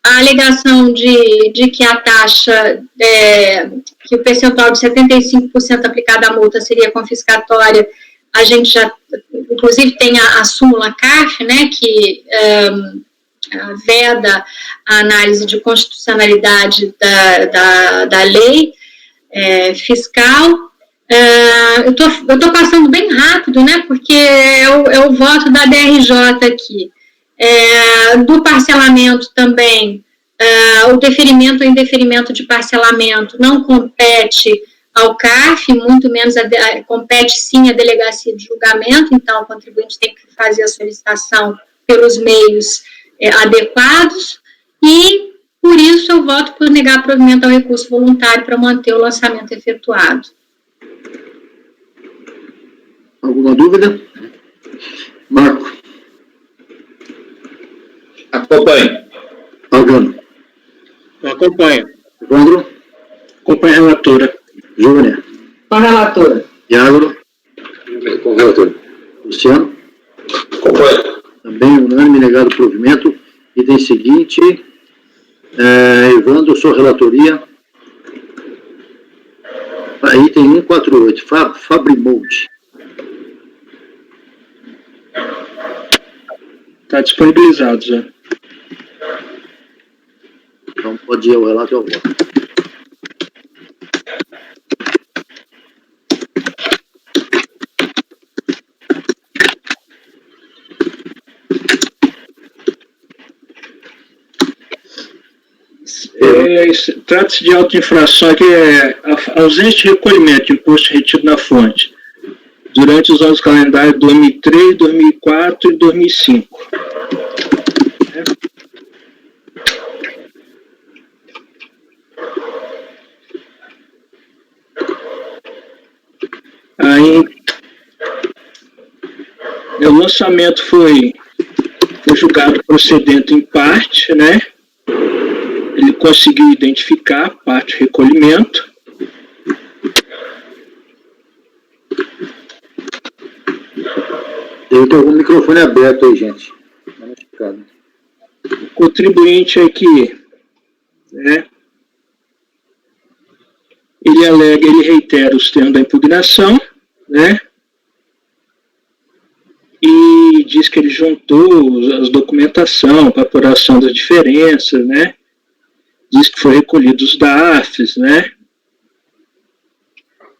A alegação de que a taxa, que o percentual de 75% aplicado à multa seria confiscatória, a gente já, inclusive, tem a súmula CARF, né, que veda a análise de constitucionalidade da lei fiscal. Eu tô passando bem rápido, né, porque é o voto da DRJ aqui. Do parcelamento também, o deferimento ou indeferimento de parcelamento não compete ao CARF, muito menos compete sim à delegacia de julgamento, então o contribuinte tem que fazer a solicitação pelos meios adequados, e por isso eu voto por negar provimento ao recurso voluntário para manter o lançamento efetuado. Alguma dúvida? Marco. Acompanho. Pagano. Eu acompanho. Evandro. Acompanha a relatora. Júnior. Com a relatora. Iago. Com o relator. Luciano. Acompanho. Também unânime, negado o provimento. Item seguinte, Evandro, sua relatoria. item 148, Fabrimode. Está disponibilizado já. Então pode ir ao relato e ao voto. Trata-se de auto-infração, que é a ausência de recolhimento de imposto retido na fonte durante os anos calendários 2003, 2004 e 2005. Aí, o lançamento foi julgado procedente em parte, né? Ele conseguiu identificar a parte de recolhimento. Tem algum microfone aberto aí, gente. O contribuinte aqui, né? Ele reitera os termos da impugnação, né? E diz que ele juntou as documentação para apuração das diferenças, né? Diz que foi recolhido os DARFs, né?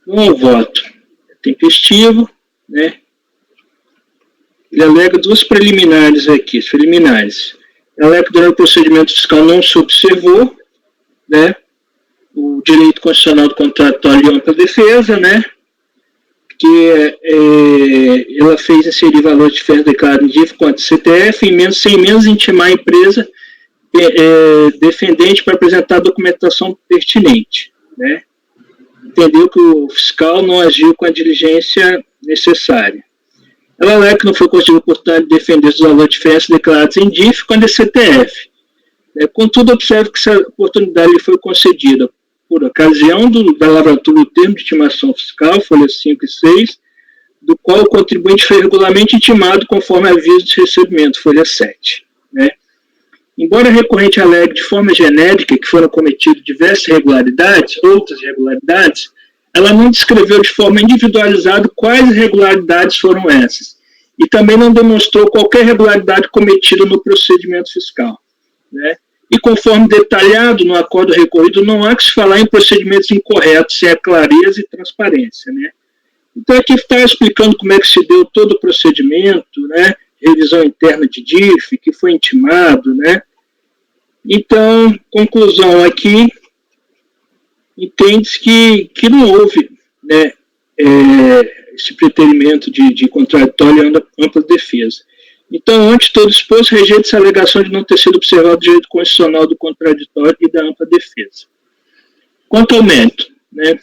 Não ao voto. É tempestivo, né? Ele alega duas preliminares aqui, as preliminares. Ele alega que durante o procedimento fiscal não se observou, né? O direito constitucional do contraditório e ampla defesa, né? Que ela fez inserir valor de diferença declarado em DIF contra o CTF, sem menos intimar a empresa defendente para apresentar a documentação pertinente, né? Entendeu que o fiscal não agiu com a diligência necessária. Ela alega que não foi conseguido, portanto, defender os valores de diferença declarados em DIF quando é CTF. Contudo, observe que essa oportunidade lhe foi concedida por ocasião da lavratura do termo de intimação fiscal, folhas 5 e 6, do qual o contribuinte foi regularmente intimado conforme aviso de recebimento, folha 7. Né? Embora a recorrente alegue de forma genérica que foram cometidas diversas irregularidades, outras irregularidades, ela não descreveu de forma individualizada quais irregularidades foram essas, e também não demonstrou qualquer irregularidade cometida no procedimento fiscal. Né? E conforme detalhado no acordo recorrido, não há que se falar em procedimentos incorretos sem a clareza e transparência. Né? Então, aqui está explicando como é que se deu todo o procedimento, né? Revisão interna de DIF, que foi intimado. Né? Então, conclusão aqui, entende-se que não houve, né, esse preterimento de contraditório e ampla defesa. Então, ante todo exposto, rejeita-se a alegação de não ter sido observado o direito constitucional do contraditório e da ampla defesa. Quanto ao mérito, né,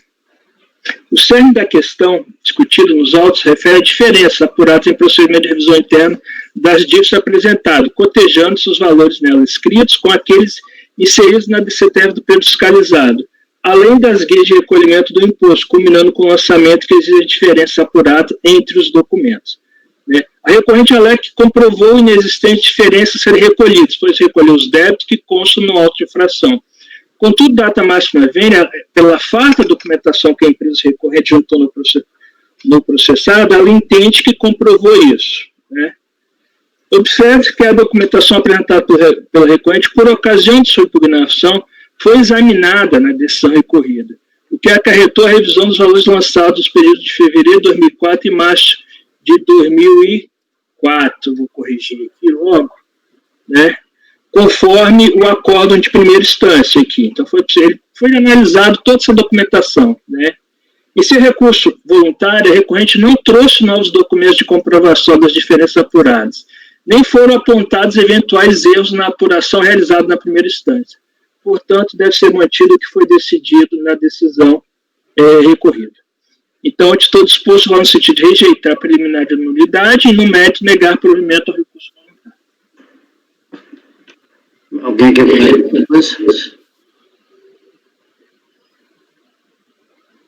o cerne da questão discutida nos autos refere à diferença apurada em procedimento de revisão interna das dívidas apresentadas, cotejando-se os valores nela escritos com aqueles inseridos na DCTF do período fiscalizado, além das guias de recolhimento do imposto, culminando com o lançamento que exige a diferença apurada entre os documentos. Né? A recorrente alega que comprovou inexistente diferença serem recolhidos, pois recolheu os débitos que constam no auto de infração. Contudo, data máxima vênia, pela farta documentação que a empresa recorrente juntou no processado, ela entende que comprovou isso. Né? Observe que a documentação apresentada pela recorrente, por ocasião de sua impugnação, foi examinada na decisão recorrida, o que acarretou a revisão dos valores lançados nos períodos de fevereiro de 2004 e março de 2004, vou corrigir aqui logo, né, conforme o acórdão de primeira instância aqui. Então, foi analisado toda essa documentação. Né, e se recurso voluntário, a recorrente não trouxe novos documentos de comprovação das diferenças apuradas, nem foram apontados eventuais erros na apuração realizada na primeira instância. Portanto, deve ser mantido o que foi decidido na decisão recorrida. Então, ante todo exposto, vai no sentido de rejeitar a preliminar de nulidade e, no mérito, negar provimento ao recurso voluntário. Alguém quer falar depois?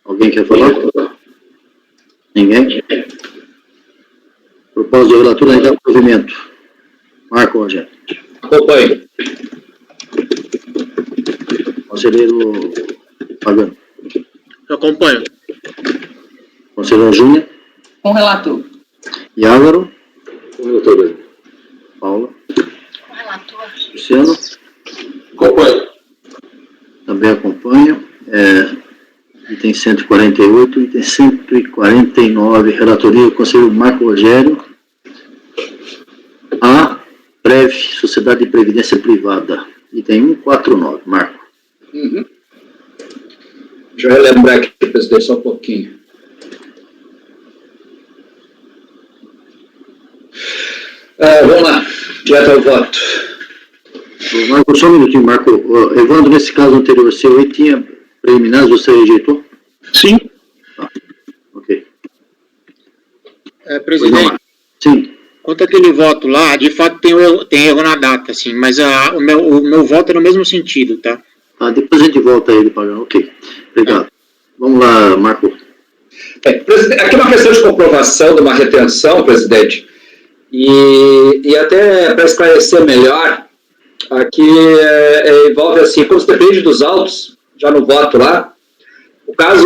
Alguém quer falar? Ninguém? Proposta do relator é negar provimento. Marco Rogério. Acompanho. Conselheiro Fabiano. Eu acompanho. Conselheiro Júnior. Com relator. E Álvaro. Com relator, presidente. Paula. Com relator. Luciano. Acompanho. Também acompanho. Item 148, item 149, relatoria do Conselheiro Marco Rogério. A PREV, Sociedade de Previdência Privada. Item 149, Marco. Uhum. Deixa eu relembrar aqui, presidente, só um pouquinho. Vamos lá, direto ao voto. Marco, só um minutinho, Marco. Evandro, nesse caso anterior seu aí tinha preliminares, você rejeitou? Sim. Ok. Presidente, Sim. quanto àquele voto lá, de fato tem erro na data, sim, mas o meu voto é no mesmo sentido, tá? Depois a gente volta aí de pagar. Ok. Obrigado. Vamos lá, Marco. Presidente, aqui é uma questão de comprovação de uma retenção, presidente, e até para esclarecer melhor, aqui envolve assim, como se depende dos autos, já no voto lá, o caso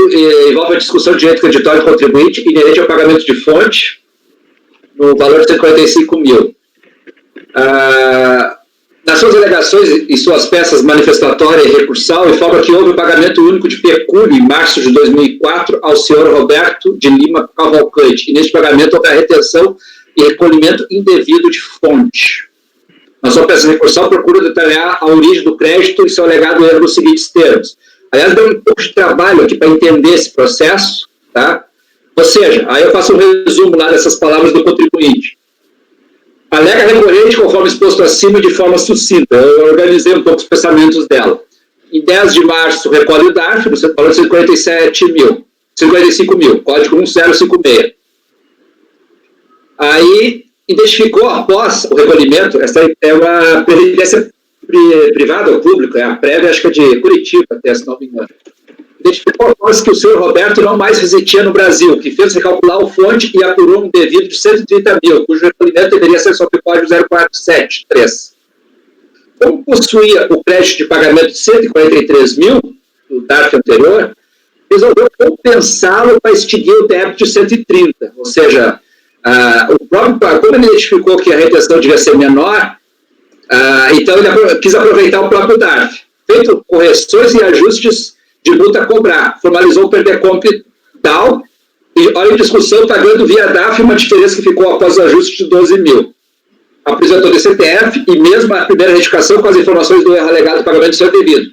envolve a discussão de direito creditório do contribuinte inerente ao pagamento de fonte, no valor de 145 mil. Nas suas alegações e suas peças manifestatória e recursal, informa que houve o pagamento único de pecúlio em março de 2004 ao senhor Roberto de Lima Cavalcante, e neste pagamento houve a retenção e recolhimento indevido de fonte. Na sua peça recursal, procura detalhar a origem do crédito e seu alegado erro nos seguintes termos. Aliás, deu um pouco de trabalho aqui para entender esse processo, tá? Ou seja, aí eu faço um resumo lá dessas palavras do contribuinte. Alega recorrente, conforme exposto acima, de forma sucinta. Eu organizei um pouco os pensamentos dela. Em 10 de março, recolhe o DARF, no valor de 55 mil, código 1056. Aí, identificou após o recolhimento, essa é uma previdência privada ou pública, a prévia, acho que é de Curitiba, até se não me engano. Identificou após que o senhor Roberto não mais residia no Brasil, que fez recalcular o fonte e apurou um devido de 130 mil, cujo recolhimento deveria ser sob o código 0473. Como possuía o crédito de pagamento de 143 mil, do DARF anterior, resolveu compensá-lo para extinguir o débito de 130, ou seja, como ele identificou que a retenção devia ser menor, então ele quis aproveitar o próprio DARF. Feito correções e ajustes de multa a cobrar, formalizou o PERDECOMP tal, e olha em discussão, pagando via DARF uma diferença que ficou após o ajuste de 12 mil. Apresentou o CTF e mesmo a primeira retificação com as informações do erro alegado do pagamento do seu devido.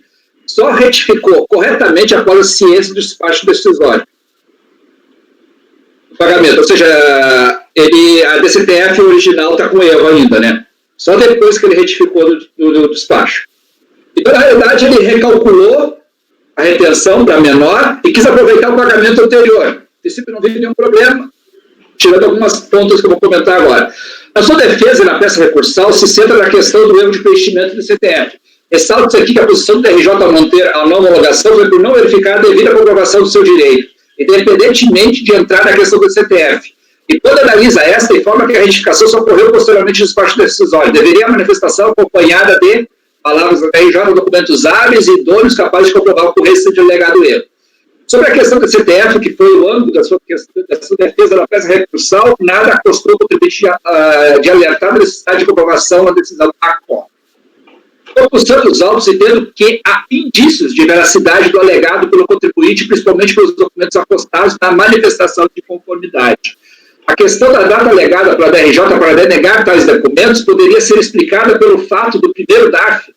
Só retificou corretamente após a ciência do despacho decisório. O pagamento, ou seja, a DCTF original está com erro ainda, né? Só depois que ele retificou do despacho. Então, na realidade, ele recalculou a retenção para menor e quis aproveitar o pagamento anterior. No princípio, não vi nenhum problema, tirando algumas pontas que eu vou comentar agora. Na sua defesa e na peça recursal, se centra na questão do erro de preenchimento do CTF. Ressalto aqui que a posição do RJ ao manter a não homologação foi por não verificar a devida comprovação do seu direito, independentemente de entrar na questão do CTF. E quando analisa esta, informa que a retificação só ocorreu posteriormente no despacho decisório. Deveria a manifestação acompanhada de palavras da RJ, documentos hábeis e idôneos capazes de comprovar a ocorrência de alegado erro. Sobre a questão do CTF, que foi o âmbito da sua defesa da peça recursal, nada custou o contribuinte de alertar da necessidade de comprovação da decisão do ACOM. Compulsando os autos e tendo que há indícios de veracidade do alegado pelo contribuinte, principalmente pelos documentos apostados na manifestação de conformidade. A questão da data alegada pela DRJ para denegar tais documentos poderia ser explicada pelo fato do primeiro DARF,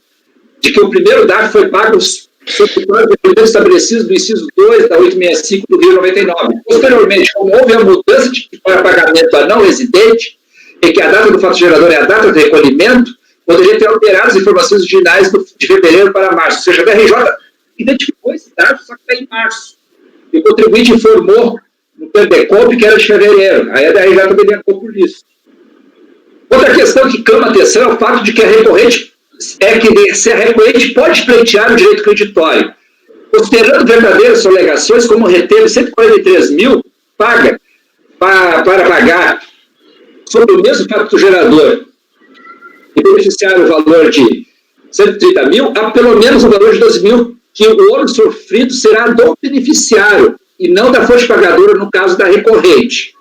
de que o primeiro DARF foi pago sob o plano de recolhimento estabelecido no inciso 2 da 865 do Rio 99. Posteriormente, como houve a mudança para pagamento a não residente, e que a data do fato gerador é a data de recolhimento, poderia ter alterado as informações originais de fevereiro para março. Ou seja, a DRJ identificou esse DARF, só que está em março. E o contribuinte informou no PERDECOMP que era de fevereiro. Aí a DRJ também negou por isso. Outra questão que clama atenção é o fato de que a recorrente se a recorrente pode pleitear o direito creditório. Considerando verdadeiras suas alegações, como reteve 143 mil, paga para pagar sobre o mesmo fato gerador e beneficiar o valor de 130 mil, a pelo menos o valor de 12 mil, que o ônus sofrido será do beneficiário, e não da fonte pagadora no caso da recorrente.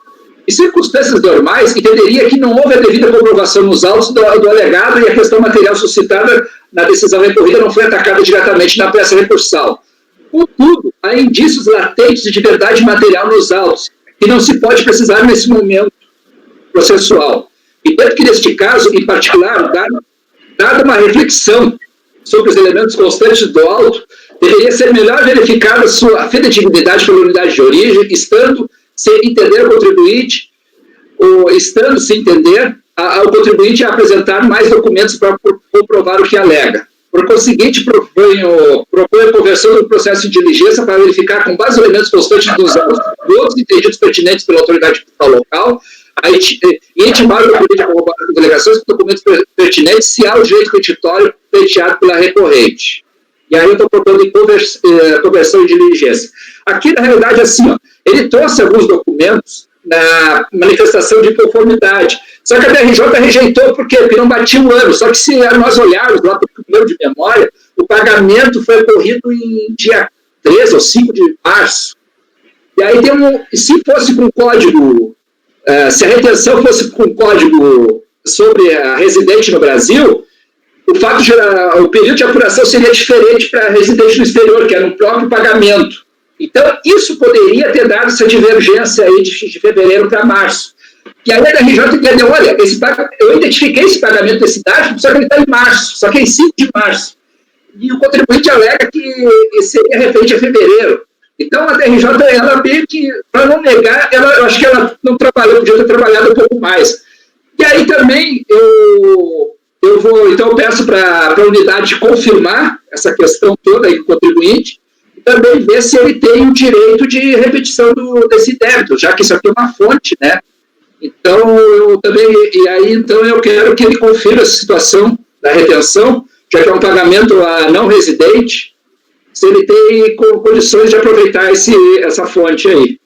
Em circunstâncias normais, entenderia que não houve a devida comprovação nos autos do alegado e a questão material suscitada na decisão recorrida não foi atacada diretamente na peça recursal. Contudo, há indícios latentes de verdade material nos autos, que não se pode precisar nesse momento processual. E tanto que, neste caso, em particular, dada uma reflexão sobre os elementos constantes do auto, deveria ser melhor verificada sua fidedignidade pela unidade de origem, estando sem entender o contribuinte, ou estando sem entender o contribuinte a apresentar mais documentos para comprovar o que alega. Por conseguinte, proponho a conversão do processo de diligência para verificar, com base nos elementos constantes dos autos, todos entendidos pertinentes pela autoridade local, e intimar o documento de delegações com documentos pertinentes se há o direito petitório pleiteado pela recorrente. E aí eu estou propondo conversão de diligência. Aqui, na realidade, assim, ó, ele trouxe alguns documentos na manifestação de conformidade. Só que a DRJ rejeitou, por quê? Porque não batia o ano. Só que se nós olharmos lá para o plano de memória, o pagamento foi ocorrido em dia 13 ou 5 de março. E aí se fosse com código, se a retenção fosse com código sobre a residente no Brasil, o período de apuração seria diferente para residente no exterior, que era no próprio pagamento. Então, isso poderia ter dado essa divergência aí de fevereiro para março. E aí a DRJ entendeu, olha, eu identifiquei esse pagamento desse dado, só que ele está em março, só que é em 5 de março. E o contribuinte alega que seria referente a fevereiro. Então, a DRJ, ela meio que, para não negar, eu acho que ela não trabalhou, podia ter trabalhado um pouco mais. E aí também, eu peço para a unidade confirmar essa questão toda aí do contribuinte, e também ver se ele tem o direito de repetição desse débito, já que isso aqui é uma fonte, né? Então, eu quero que ele confira essa situação da retenção, já que é um pagamento a não residente, se ele tem condições de aproveitar essa fonte aí.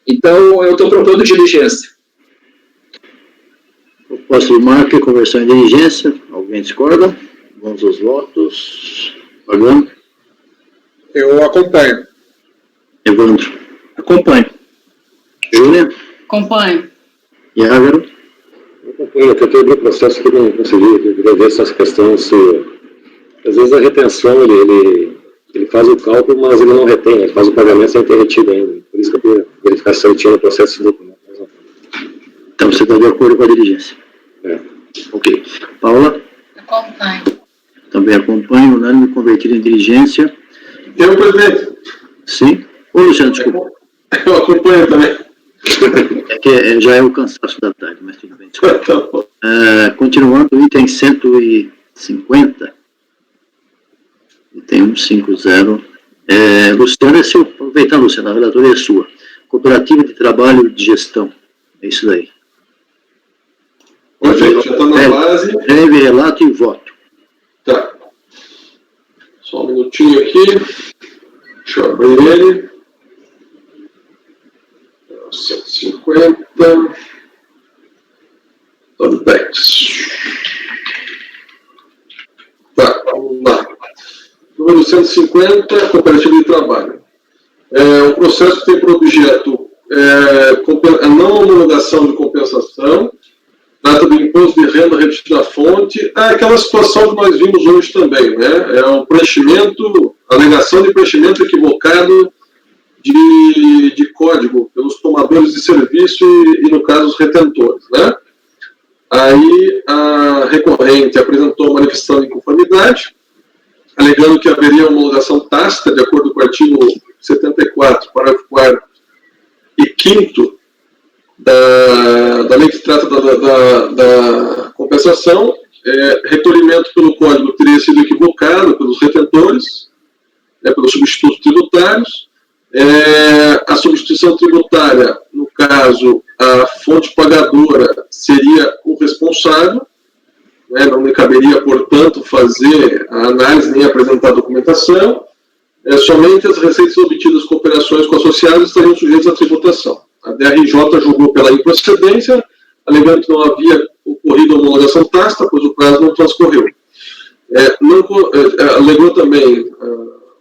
Então, eu estou propondo diligência. Proposta de marca, conversão em diligência. Alguém discorda? Vamos aos votos. Pagando. Eu acompanho. Evandro. Acompanho. Júlia. Acompanho. E Ávero. Eu acompanho, eu tentei abrir o processo que não consegui, queria ver essas questões. Às vezes a retenção, ele faz o cálculo, mas ele não retém, ele faz o pagamento sem ter retido ainda. Por isso que eu queria verificar se ele tinha o processo de documento. Então você está de acordo com a diligência? É. Ok. Paula? Acompanho. Também acompanho, unânime, convertido em diligência. Eu, presidente. Sim. Ô, Luciano, desculpa. Eu acompanho também. É que já é o cansaço da tarde, mas tudo bem. Desculpa. Tá bom. Continuando, item 150. Item 150. Luciano, é seu. Aproveitar, Luciano, a relatoria é sua. Cooperativa de Trabalho de Gestão. É isso daí. Perfeito, já está na base. Breve relato e voto. Tá. Só um minutinho aqui. Deixa eu abrir ele. 150. Todex. Tá, vamos lá. Número 150, Cooperativa de Trabalho. É um processo que tem por objeto a não homologação de compensação, trata do imposto de renda retido da fonte, aquela situação que nós vimos hoje também, né? É um preenchimento, alegação de preenchimento equivocado de código pelos tomadores de serviço e no caso, os retentores, né? Aí, a recorrente apresentou manifestação de inconformidade, alegando que haveria homologação tácita, de acordo com o artigo 74, parágrafo 4º e 5º da lei que trata da compensação. Recolhimento pelo código teria sido equivocado pelos retentores, pelos substitutos tributários. A substituição tributária, no caso, a fonte pagadora seria o responsável, não me caberia, portanto, fazer a análise nem apresentar a documentação. Somente as receitas obtidas com operações com associados estariam sujeitas à tributação. A DRJ julgou pela improcedência, alegando que não havia ocorrido a homologação tácita, pois o prazo não transcorreu. Alegou também,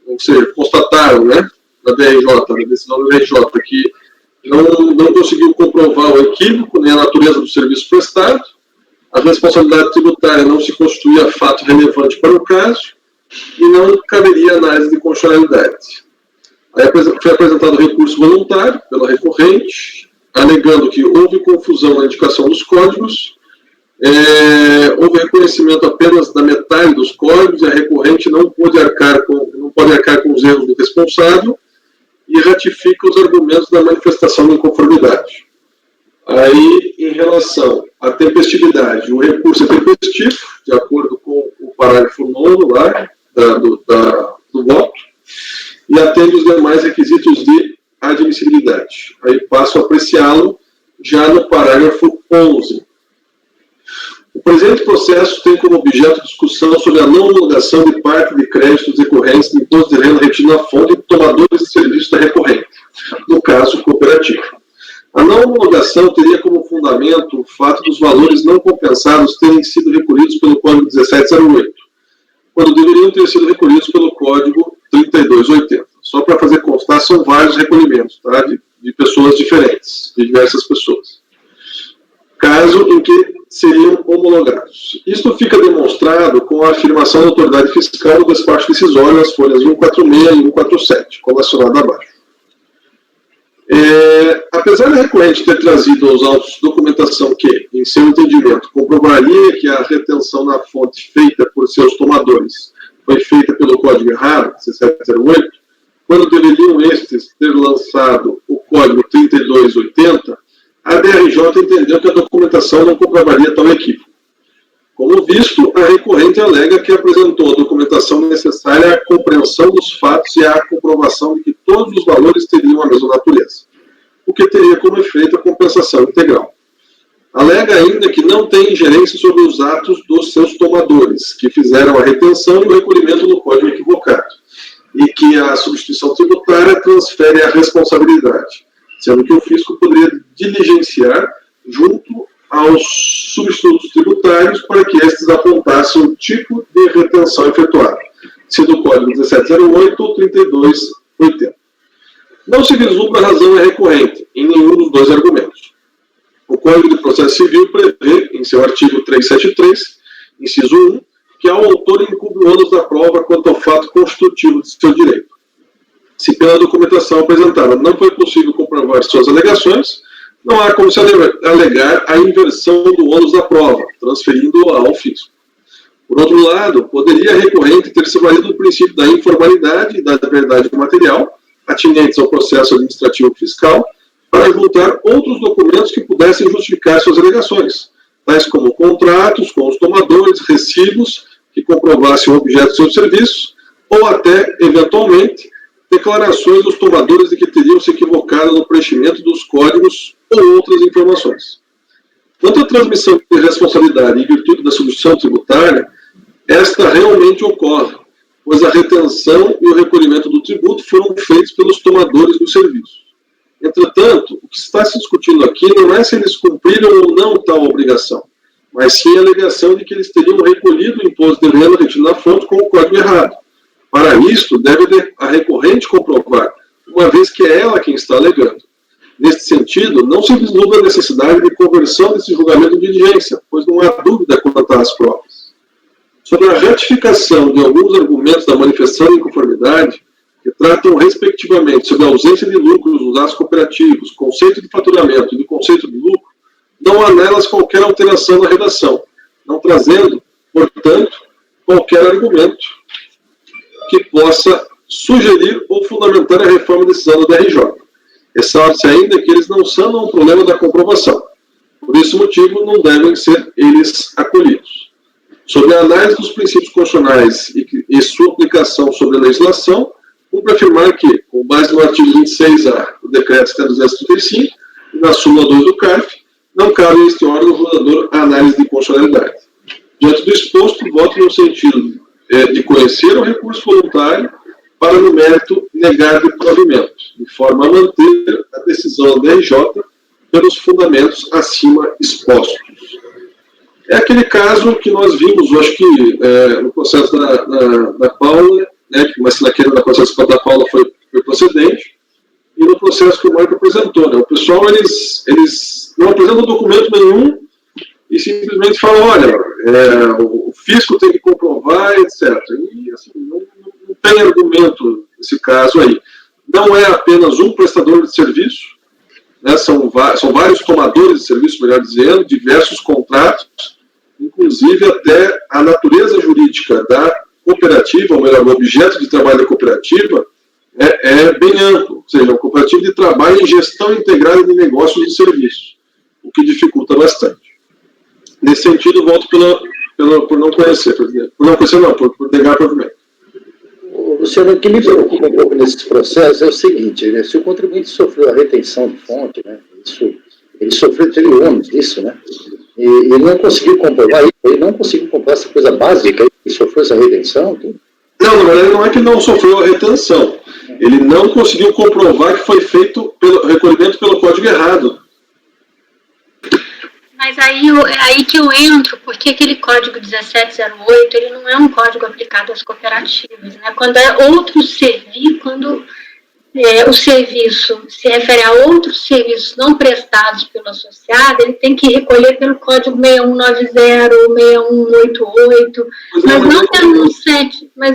ou seja, constataram, da DRJ, da decisão da DRJ, que não conseguiu comprovar o equívoco nem a natureza do serviço prestado, a responsabilidade tributária não se constituía fato relevante para o caso e não caberia análise de constitucionalidade. Aí foi apresentado recurso voluntário pela recorrente, alegando que houve confusão na indicação dos códigos, houve reconhecimento apenas da metade dos códigos e a recorrente não pode arcar com os erros do responsável e ratifica os argumentos da manifestação de inconformidade. Aí, em relação à tempestividade, o recurso é tempestivo, de acordo com o parágrafo 9º lá, do voto, e atende os demais requisitos de admissibilidade. Aí passo a apreciá-lo já no parágrafo 11. O presente processo tem como objeto discussão sobre a não homologação de parte de créditos decorrentes de imposto de renda retido na fonte de tomadores de serviço da recorrente, no caso cooperativo. A não homologação teria como fundamento o fato dos valores não compensados terem sido recolhidos pelo Código 1708, quando deveriam ter sido recolhidos pelo Código 3280. Só para fazer constar, são vários recolhimentos, tá? de pessoas diferentes, de diversas pessoas. Caso em que seriam homologados. Isto fica demonstrado com a afirmação da autoridade fiscal do despacho decisório nas folhas 146 e 147, como acionado abaixo. Apesar da recorrente ter trazido aos autos documentação que, em seu entendimento, comprovaria que a retenção na fonte feita por seus tomadores foi feita pelo código errado, 1708, quando deveriam estes ter lançado o código 3280, a DRJ entendeu que a documentação não comprovaria tal equívoco. Como visto, a recorrente alega que apresentou a documentação necessária à compreensão dos fatos e à comprovação de que todos os valores teriam a mesma natureza, o que teria como efeito a compensação integral. Alega ainda que não tem ingerência sobre os atos dos seus tomadores, que fizeram a retenção e o recolhimento no código equivocado, e que a substituição tributária transfere a responsabilidade, sendo que o fisco poderia diligenciar junto aos substitutos tributários para que estes apontassem o tipo de retenção efetuada, se do Código 1708 ou 3280. Não se vislumbra razão recorrente em nenhum dos dois argumentos. O Código de Processo Civil prevê, em seu artigo 373, inciso 1, que ao autor incumbe o ônus da prova quanto ao fato constitutivo de seu direito. Se pela documentação apresentada não foi possível comprovar suas alegações, não há como se alegar a inversão do ônus da prova, transferindo-o ao fisco. Por outro lado, poderia a recorrente ter se valido do princípio da informalidade e da verdade material, atinentes ao processo administrativo fiscal, para juntar outros documentos que pudessem justificar suas alegações, tais como contratos com os tomadores, recibos que comprovassem o objeto do seu serviço, ou até, eventualmente, declarações dos tomadores de que teriam se equivocado no preenchimento dos códigos ou outras informações. Quanto à transmissão de responsabilidade em virtude da substituição tributária, esta realmente ocorre, pois a retenção e o recolhimento do tributo foram feitos pelos tomadores do serviço. Entretanto, o que está se discutindo aqui não é se eles cumpriram ou não tal obrigação, mas sim a alegação de que eles teriam recolhido o imposto de renda retido na fonte com o código errado. Para isto, deve a recorrente comprovar, uma vez que é ela quem está alegando. Neste sentido, não se vislumbra a necessidade de conversão desse julgamento em diligência, pois não há dúvida quanto às provas. Sobre a ratificação de alguns argumentos da manifestação de inconformidade, que tratam respectivamente sobre a ausência de lucros nos atos cooperativos, conceito de faturamento e do conceito de lucro, não há nelas qualquer alteração na redação, não trazendo, portanto, qualquer argumento que possa sugerir ou fundamentar a reforma da decisão da DRJ. Ressalta-se ainda que eles não sanam o problema da comprovação. Por esse motivo, não devem ser eles acolhidos. Sobre a análise dos princípios constitucionais e sua aplicação sobre a legislação, cumpre afirmar que, com base no artigo 26A do Decreto 7.235 e na súmula 2 do CARF, não cabe a este órgão julgador a análise de constitucionalidade. Diante do exposto, voto no sentido de conhecer o recurso voluntário para, no mérito, negar de provimento, de forma a manter a decisão da DRJ pelos fundamentos acima expostos. É aquele caso que nós vimos, eu acho que no processo da Paula, né, mas naquele da processo da Paula foi foi procedente, e no processo que o Marco apresentou. Né? O pessoal, eles não apresentam documento nenhum e simplesmente falam, olha, o fisco tem que comprovar, etc. E assim, não tem argumento nesse caso aí. Não é apenas um prestador de serviço, né? São vários tomadores de serviço, melhor dizendo, diversos contratos, inclusive até a natureza jurídica da cooperativa, ou melhor, o objeto de trabalho da cooperativa, é bem amplo, ou seja, uma cooperativa de trabalho em gestão integrada de negócios e serviços, o que dificulta bastante. Nesse sentido, volto por não conhecer, por negar provimento. Luciano, o que me preocupa um pouco nesses processos é o seguinte, né? Se o contribuinte sofreu a retenção de fonte, né? Ele sofreu, teve ônus disso, né? E ele não conseguiu comprovar isso, ele não conseguiu comprovar essa coisa básica, ele sofreu essa retenção, tudo. Não, na verdade não é que não sofreu a retenção. Ele não conseguiu comprovar que foi feito recolhimento pelo código errado. Mas aí que eu entro, porque aquele código 1708, ele não é um código aplicado às cooperativas, né? Quando é outro serviço, quando o serviço se refere a outros serviços não prestados pelo associado, ele tem que recolher pelo código 6190, 6188, mas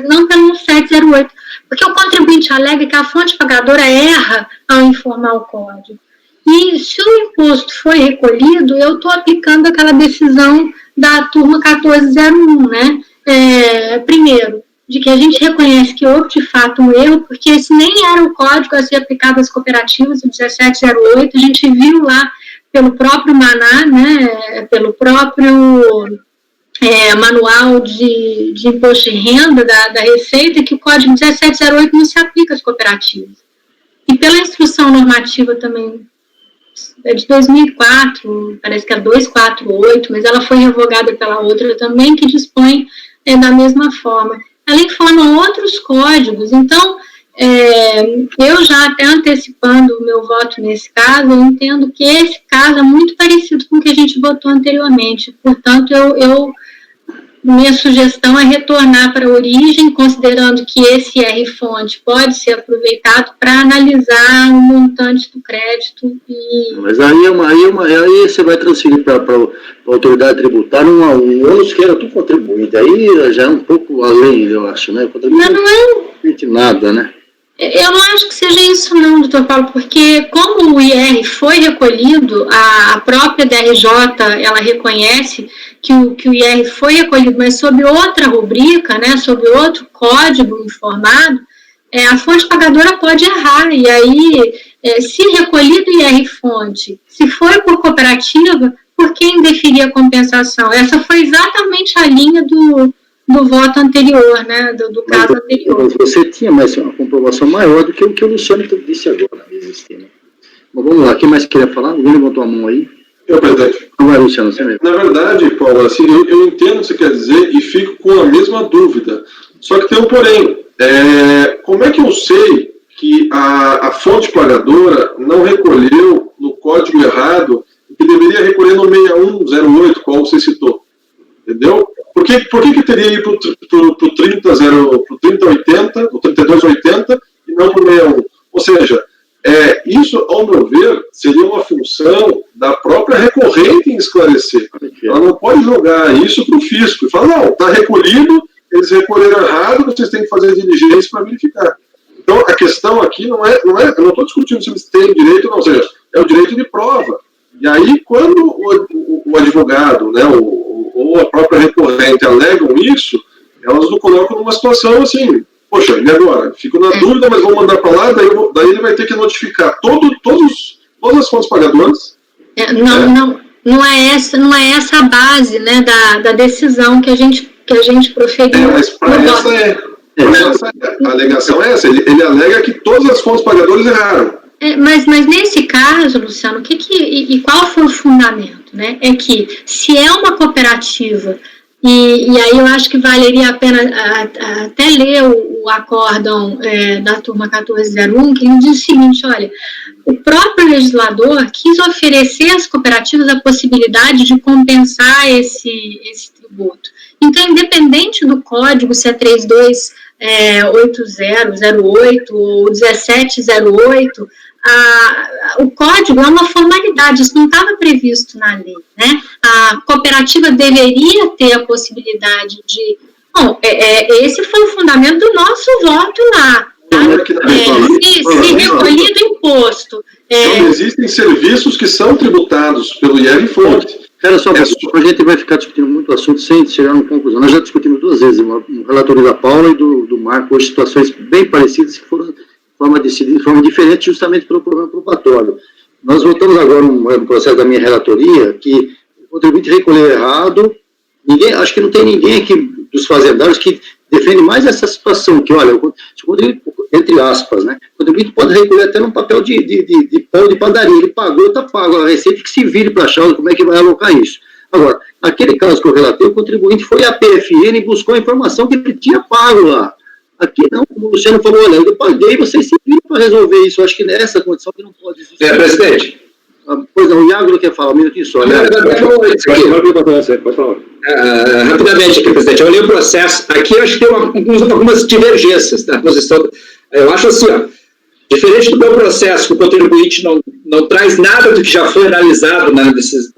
não pelo 1708, porque o contribuinte alega que a fonte pagadora erra ao informar o código. E se o imposto foi recolhido, eu estou aplicando aquela decisão da turma 1401, né? Primeiro, de que a gente reconhece que houve de fato um erro, porque esse nem era o código a ser aplicado às cooperativas, o 1708, a gente viu lá pelo próprio Maná, né? Pelo próprio manual de imposto de renda da Receita, que o código 1708 não se aplica às cooperativas. E pela instrução normativa também, é de 2004, parece que é 248, mas ela foi revogada pela outra também, que dispõe da mesma forma. Ela informa outros códigos, então, eu já até antecipando o meu voto nesse caso, eu entendo que esse caso é muito parecido com o que a gente votou anteriormente, portanto, minha sugestão é retornar para a origem, considerando que esse R-fonte pode ser aproveitado para analisar o montante do crédito. Mas aí você vai transferir para a autoridade tributária um ônus que era do contribuinte. Aí já é um pouco além, eu acho, né? Mas não é nada, né? Eu não acho que seja isso não, doutor Paulo, porque como o IR foi recolhido, a própria DRJ, ela reconhece que o IR foi recolhido, mas sob outra rubrica, né, sob outro código informado, a fonte pagadora pode errar, e aí, se recolhido o IR-fonte, se for por cooperativa, por quem deferir a compensação? Essa foi exatamente a linha do voto anterior, né, do caso anterior. Você tinha mais uma comprovação maior do que o que o Luciano disse agora. Mas vamos lá, quem mais queria falar? Alguém levantou a mão aí? Eu, presidente. Não vai, Luciano, você mesmo. Na verdade, Paulo, assim, eu entendo o que você quer dizer e fico com a mesma dúvida. Só que tem um porém. Como é que eu sei que a fonte pagadora não recolheu no código errado e que deveria recolher no 6108, qual você citou? Entendeu? Por que teria ido para o 3080, o 3280 e não para o 61? Ou seja, isso, ao meu ver, seria uma função da própria recorrente em esclarecer. Ela não pode jogar isso para o fisco e falar, não, está recolhido, eles recolheram errado, vocês têm que fazer diligência para verificar. Então, a questão aqui não é, eu não estou discutindo se eles têm direito ou não, ou seja, é o direito de prova. E aí, quando o advogado, né, ou a própria recorrente alegam isso, elas o colocam numa situação assim, poxa, e agora? Fico na dúvida, mas vou mandar para lá, daí ele vai ter que notificar todas as fontes pagadoras. Não é essa a base, né, da decisão que a gente proferiu. Mas para essa a alegação é essa, ele alega que todas as fontes pagadoras erraram. Mas nesse caso, Luciano, e qual foi o fundamento? Né? É que se é uma cooperativa, e aí eu acho que valeria a pena até ler o acórdão da turma 1401, que ele diz o seguinte, olha, o próprio legislador quis oferecer às cooperativas a possibilidade de compensar esse tributo tributo. Então, independente do código, se é 328008 ou 1708, o código é uma formalidade, isso não estava previsto na lei, né? A cooperativa deveria ter a possibilidade de... Bom, esse foi o fundamento do nosso voto lá. Tá? Se recolhido imposto... Então, existem serviços que são tributados pelo IR em fonte. Espera só, a gente vai ficar discutindo muito o assunto sem chegar numa conclusão. Nós já discutimos 2 vezes, no relatório da Paula e do Marco, hoje situações bem parecidas que foram de forma diferente justamente pelo problema probatório. Nós voltamos agora no processo da minha relatoria que o contribuinte recolheu errado. Acho que não tem ninguém aqui dos fazendários que defende mais essa situação, que, olha, o contribuinte, entre aspas, né, o contribuinte pode recolher até num papel de pão de padaria, ele pagou, está pago, a Receita que se vire para achar como é que vai alocar isso. Agora, naquele caso que eu relatei, o contribuinte foi à PFN e buscou a informação que ele tinha pago lá. Aqui não, como o Luciano falou, olha, eu paguei, vocês se viram para resolver isso. Eu acho que nessa condição que não pode existir. Presidente. Pois não, o Iago quer falar, um minutinho só. Né? Pode falar. Rapidamente aqui, presidente, eu olhei o processo, aqui eu acho que tem algumas divergências na posição, eu acho assim, ó, diferente do meu processo, que o contribuinte não traz nada do que já foi analisado antes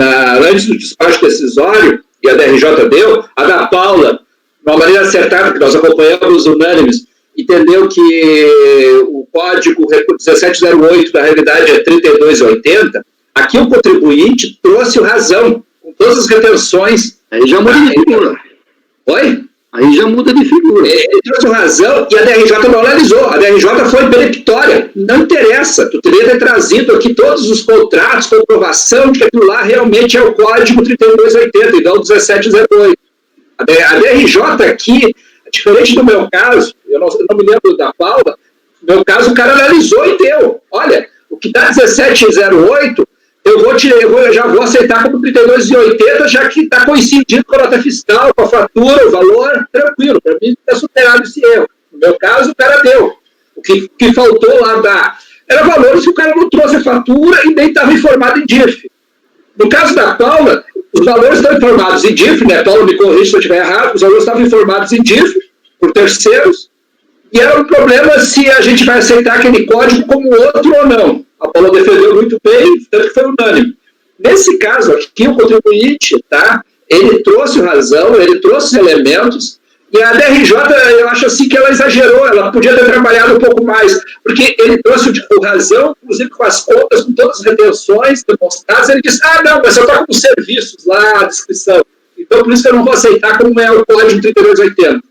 do despacho decisório, e a DRJ deu, a da Paula, de uma maneira acertada, que nós acompanhamos unânimes, entendeu que o código 1708, na realidade, é 3280, aqui o contribuinte trouxe razão, com todas as retenções. Aí já muda de figura. Oi? Aí já muda de figura. Ele trouxe razão e a DRJ não analisou. A DRJ foi peremptória. Não interessa. Tu teria que ter trazido aqui todos os contratos, comprovação de que aquilo lá realmente é o código 3280 e não 1708. A DRJ aqui, diferente do meu caso, eu não me lembro da Paula, no meu caso o cara analisou e deu. Olha, o que dá 1708, eu já vou aceitar como 32,80, já que está coincidindo com a nota fiscal, com a fatura, o valor, tranquilo, para mim está superado esse erro. No meu caso, o cara deu. O que faltou lá era valores que o cara não trouxe a fatura e nem estava informado em DIF. No caso da Paula, os valores estão informados em DIF, né? Paula, me corrija se eu estiver errado, os valores estavam informados em DIF, por terceiros, e era um problema se a gente vai aceitar aquele código como outro ou não. A Paula defendeu muito bem, tanto que foi unânime. Nesse caso aqui, o contribuinte, tá? Ele trouxe razão, ele trouxe elementos, e a DRJ, eu acho assim que ela exagerou, ela podia ter trabalhado um pouco mais, porque ele trouxe o razão, inclusive com as contas, com todas as retenções demonstradas, ele disse, não, mas eu estou com os serviços lá, a descrição, então por isso que eu não vou aceitar como é o código 3280.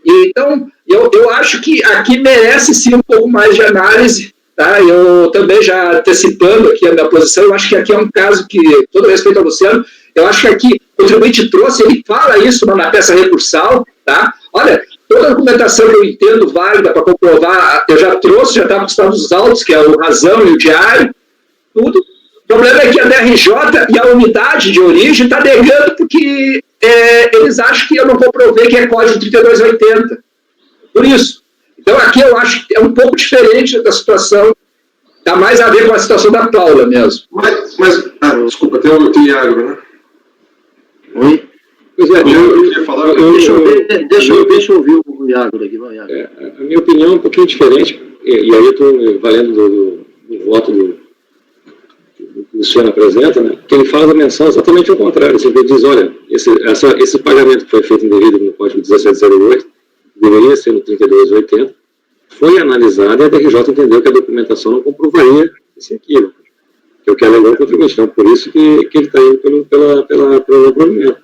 Então, eu acho que aqui merece sim um pouco mais de análise, tá? Eu também já antecipando aqui a minha posição, eu acho que aqui é um caso que, todo respeito ao Luciano, eu acho que aqui o contribuinte trouxe, ele fala isso na peça recursal, tá? Olha, toda a documentação que eu entendo válida para comprovar, eu já trouxe, já estava com os estados autos, que é o razão e o diário, tudo. O problema é que a DRJ e a unidade de origem está negando porque eles acham que eu não comprovei que é código 3280. Por isso. Então, aqui eu acho que é um pouco diferente da situação, dá mais a ver com a situação da Paula mesmo. Desculpa, tem o Iago, né? Oi? Pois é, eu queria falar... Deixa eu ouvir o Iago daqui, vai, Iago. A minha opinião é um pouquinho diferente, e aí eu estou valendo do voto do Luciano apresenta, né, que ele faz a menção exatamente ao contrário. Ele diz, olha, esse pagamento que foi feito indevido no código 1708 deveria ser no 3280, foi analisado e a DRJ entendeu que a documentação não comprovaria esse equívoco, que é o que alegou o contribuinte. Então, por isso que ele está indo pelo provimento.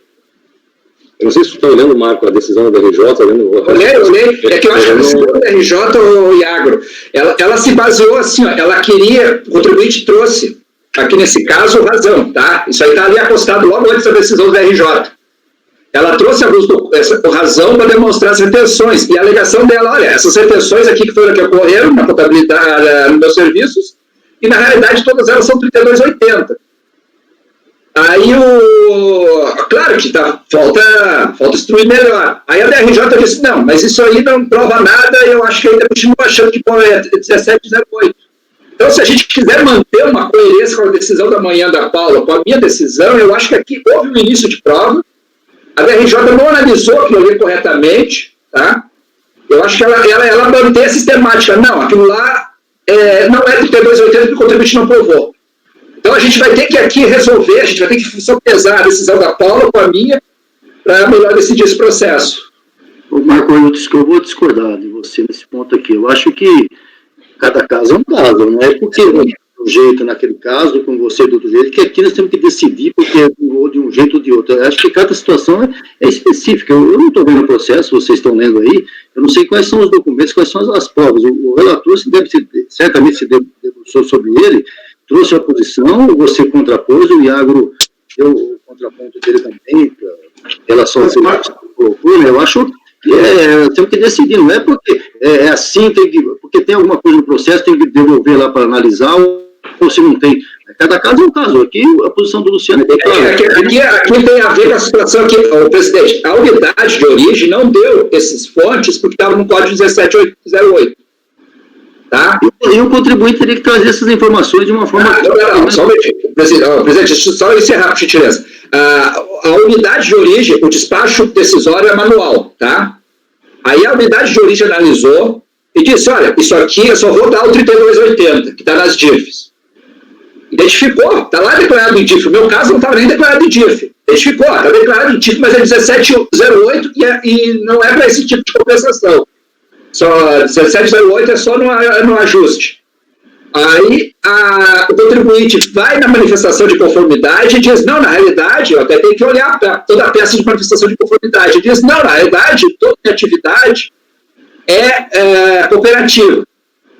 Eu não sei se você está olhando, Marco, a decisão da DRJ, Olhei. É que eu acho que a decisão da DRJ, o Iagro, ela se baseou assim, ó, ela queria, o contribuinte trouxe, aqui nesse caso, razão, tá? Isso aí está ali acostado logo antes da decisão da DRJ. Ela trouxe essa razão para demonstrar as retenções, e a alegação dela, olha, essas retenções aqui que foram que ocorreram na contabilidade, nos meus serviços, e na realidade todas elas são 3280. Aí claro que falta instruir melhor. Aí a DRJ disse, não, mas isso aí não prova nada, e eu acho que ainda continuo achando que é 1708. Então, se a gente quiser manter uma coerência com a decisão da manhã da Paula, com a minha decisão, eu acho que aqui houve um início de prova, A DRJ não analisou aquilo ali corretamente, tá? Eu acho que ela mantém a sistemática. Não, aquilo lá não é 3280 que o contribuinte não provou. Então a gente vai ter que aqui resolver, a gente vai ter que sopesar a decisão da Paula com a minha para melhor decidir esse processo. Ô Marco, eu vou discordar de você nesse ponto aqui. Eu acho que cada caso é um caso, não é porque de um jeito naquele caso, com você do outro jeito, que aqui nós temos que decidir porque é de um jeito ou de outro. Eu acho que cada situação é específica. Eu não estou vendo o processo, vocês estão lendo aí, eu não sei quais são os documentos, quais são as provas. O relator certamente se debruçou sobre ele, trouxe a posição, você contrapôs, o Iagro deu o contraponto dele também, em relação ao que você colocou, né? Eu acho que temos que decidir, não é porque é assim, porque tem alguma coisa no processo, tem que devolver lá para analisar, ou se não tem. Cada caso é um caso. Aqui a posição do Luciano é bem clara. Aqui tem a ver com a situação que, presidente, a unidade de origem não deu esses fontes porque estava no código 17808. Tá? E o contribuinte teria que trazer essas informações de uma forma... Não, só um minutinho. Presidente, só encerrar, por gentileza. A unidade de origem, o despacho decisório é manual, tá? Aí a unidade de origem analisou e disse, olha, isso aqui eu só vou dar o 3280, que está nas DIFs. Identificou, está lá declarado em DIF. O meu caso não estava nem declarado em DIF. Identificou, está declarado em DIF, mas é 1708 e não é para esse tipo de compensação. Só 1708 é só no ajuste. Aí o contribuinte vai na manifestação de conformidade e diz, não, na realidade, eu até tenho que olhar para toda a peça de manifestação de conformidade. E diz, não, na realidade, toda a atividade é cooperativa.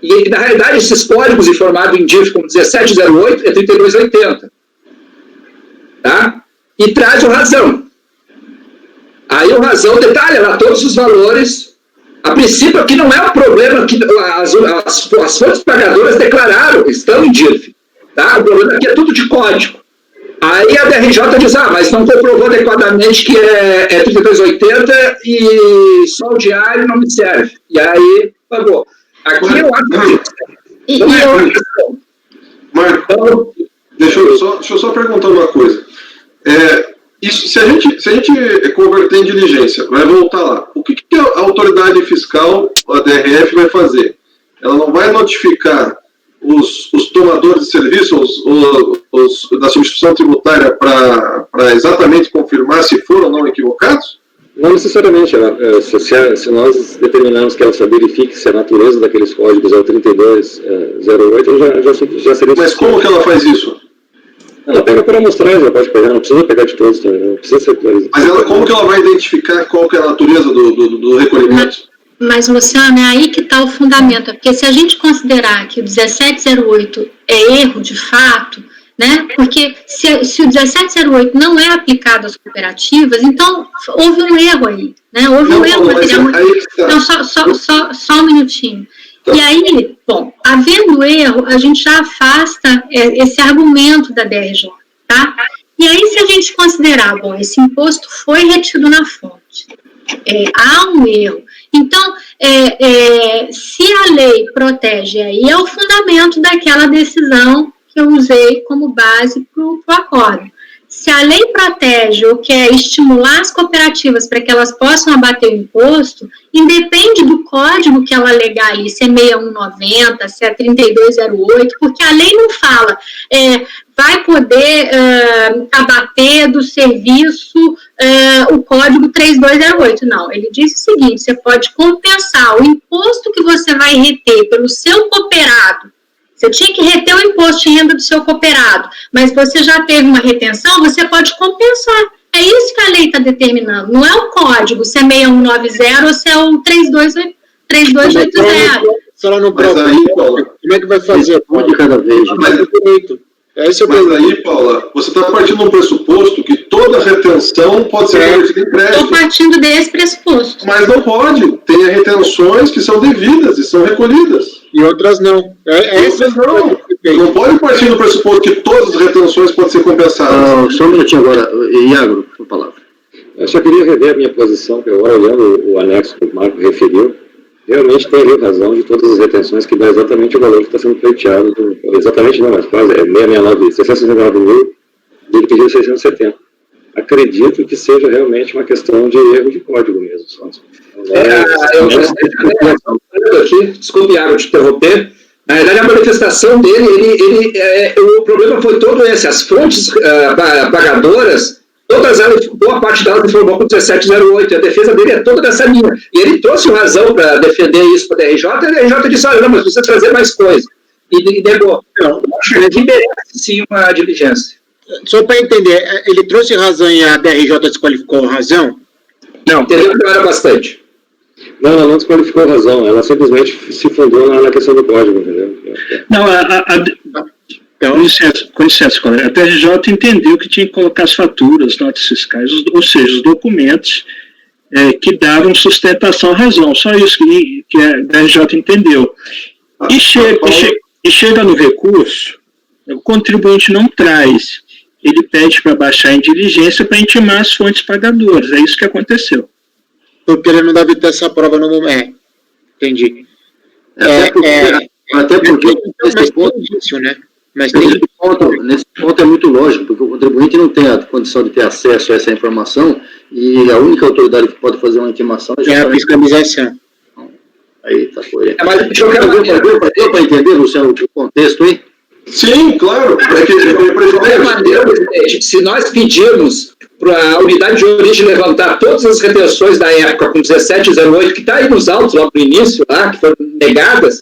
E, na realidade, esses códigos informados em DIF como 1708 é 3280. Tá? E traz o razão. Aí o razão detalha lá todos os valores. A princípio, aqui não é um problema que as fontes pagadoras declararam, estão em DIF. Tá? O problema aqui é tudo de código. Aí a DRJ diz, mas não comprovou adequadamente que é 3280 e só o diário não me serve. E aí, pagou. Aqui eu acho que... Marco, deixa eu só perguntar uma coisa. Isso, se a gente converter em diligência, vai voltar lá, o que a autoridade fiscal, a DRF, vai fazer? Ela não vai notificar os tomadores de serviço, os da substituição tributária, para exatamente confirmar se foram ou não equivocados? Não necessariamente. Se nós determinarmos que ela só verifique se a natureza daqueles códigos é o 3208, já seria... Mas como que ela faz isso? Ela pega por amostragem, ela pode pegar, não precisa pegar de todos também, não precisa ser... Mas como que ela vai identificar qual que é a natureza do recolhimento? Mas, Luciano, é aí que está o fundamento, porque se a gente considerar que o 1708 é erro de fato, né, porque se o 1708 não é aplicado às cooperativas, então houve um erro aí, né, houve um erro material. Então, só um minutinho. E aí, bom, havendo erro, a gente já afasta esse argumento da DRJ, tá? E aí, se a gente considerar, bom, esse imposto foi retido na fonte, há um erro. Então, se a lei protege, aí é o fundamento daquela decisão que eu usei como base para o acordo. Se a lei protege ou quer estimular as cooperativas para que elas possam abater o imposto, independe do código que ela alegar ali, se é 6190, se é 3208, porque a lei não fala, vai poder abater do serviço o código 3208, não. Ele diz o seguinte, você pode compensar o imposto que você vai reter pelo seu cooperado. Você tinha que reter o imposto de renda do seu cooperado, mas você já teve uma retenção, você pode compensar. É isso que a lei está determinando. Não é o código, se é 6190 ou se é o 3280. Se ela não prova, como é que vai fazer? Um de cada vez. Mas aí, Paula, você está partindo de um pressuposto que toda retenção pode ser convertida em crédito. Estou partindo desse pressuposto. Mas não pode. Tem retenções que são devidas e são recolhidas. E outras não. Outras não. Não pode partir do pressuposto que todas as retenções podem ser compensadas. Só um minutinho agora. Iagro, por palavra. Eu só queria rever a minha posição, que agora, olhando o anexo que o Marco referiu, realmente tem ali razão de todas as retenções que dá exatamente o valor que está sendo pleiteado. Exatamente não, mas quase, 669 mil, ele pediu 670. acredito que seja realmente uma questão de erro de código mesmo. Desculpe, Iago, te interromper. Na verdade, a manifestação dele, o problema foi todo esse. As fontes pagadoras, boa parte delas informou com 1708. A defesa dele é toda dessa linha. E ele trouxe razão para defender isso para a DRJ, e a DRJ disse: olha, não, mas precisa trazer mais coisa. E negou. Não, acho que merece sim uma diligência. Só para entender, ele trouxe razão e a DRJ desqualificou a razão? Não, entendeu que não era bastante. Não, ela não desqualificou a razão, ela simplesmente se fundou na questão do código, entendeu? Não, com licença, colega. A DRJ entendeu que tinha que colocar as faturas, notas fiscais, ou seja, os documentos que davam sustentação à razão. Só isso que a DRJ entendeu. E chega no recurso, o contribuinte não traz. Ele pede para baixar em diligência para intimar as fontes pagadoras. É isso que aconteceu. Porque ele não deve ter essa prova no momento. Entendi. Até porque nesse ponto, né? Mas nesse ponto é muito lógico, porque o contribuinte não tem a condição de ter acesso a essa informação e a única autoridade que pode fazer uma intimação é a fiscalização. Aí tá coerente. Mas eu quero Deu para entender, Luciano, o contexto aí? Sim, claro. Se nós pedirmos para a unidade de origem levantar todas as retenções da época com 1708, que está aí nos autos logo no início, lá, que foram negadas,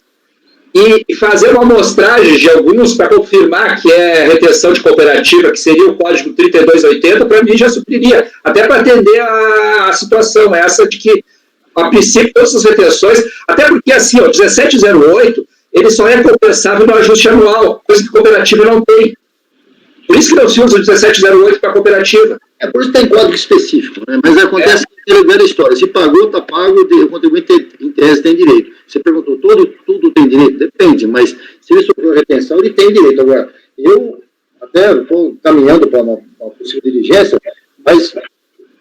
e fazer uma amostragem de alguns para confirmar que é retenção de cooperativa, que seria o código 3280, para mim já supriria, até para atender a situação essa de que, a princípio, todas as retenções, até porque assim, o 1708, ele só é compensável no ajuste anual, coisa que a cooperativa não tem. Por isso que não se usa o 1708 para a cooperativa. É por isso que tem código específico, né? Mas acontece que é velha história. Se pagou, está pago, o contribuinte em tese tem direito. Você perguntou, tudo tem direito? Depende, mas se ele sofreu retenção, ele tem direito. Agora, eu até estou caminhando para uma possível diligência, mas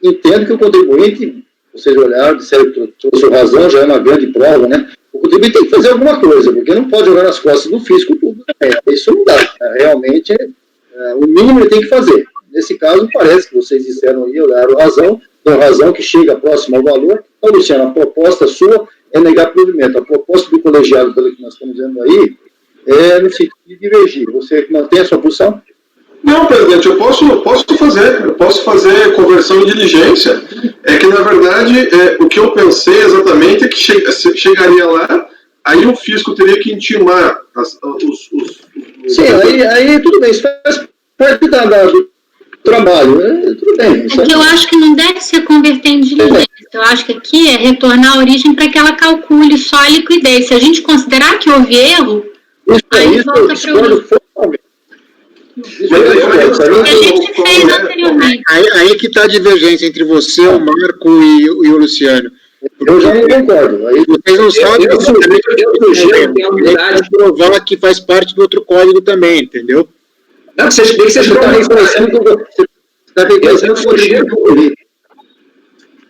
entendo que o contribuinte, vocês olharam, disseram que trouxe razão, já é uma grande prova, né? O contribuinte tem que fazer alguma coisa, porque não pode jogar nas costas do fisco tudo também. Isso não dá. Realmente, o mínimo ele tem que fazer. Nesse caso, parece que vocês disseram aí, olharam razão, dão razão que chega próximo ao valor. Então, Luciano, a proposta sua é negar provimento. A proposta do colegiado, pelo que nós estamos vendo aí, é no sentido de divergir. Você mantém a sua posição? Não, presidente, eu posso fazer conversão em diligência. É que, na verdade, o que eu pensei exatamente é que chegaria lá, aí o fisco teria que intimar Sim, aí tudo bem, isso faz parte do trabalho, tudo bem. É que eu acho que não deve ser converter em diligência. Eu acho que aqui é retornar a origem para que ela calcule só a liquidez. Se a gente considerar que houve erro, aí volta para o Aí que está a divergência entre você, o Marco e o Luciano. Eu já não concordo. Aí vocês não sabem eu sugiro que a unidade de provar que faz parte do outro código também, entendeu? Não, que vocês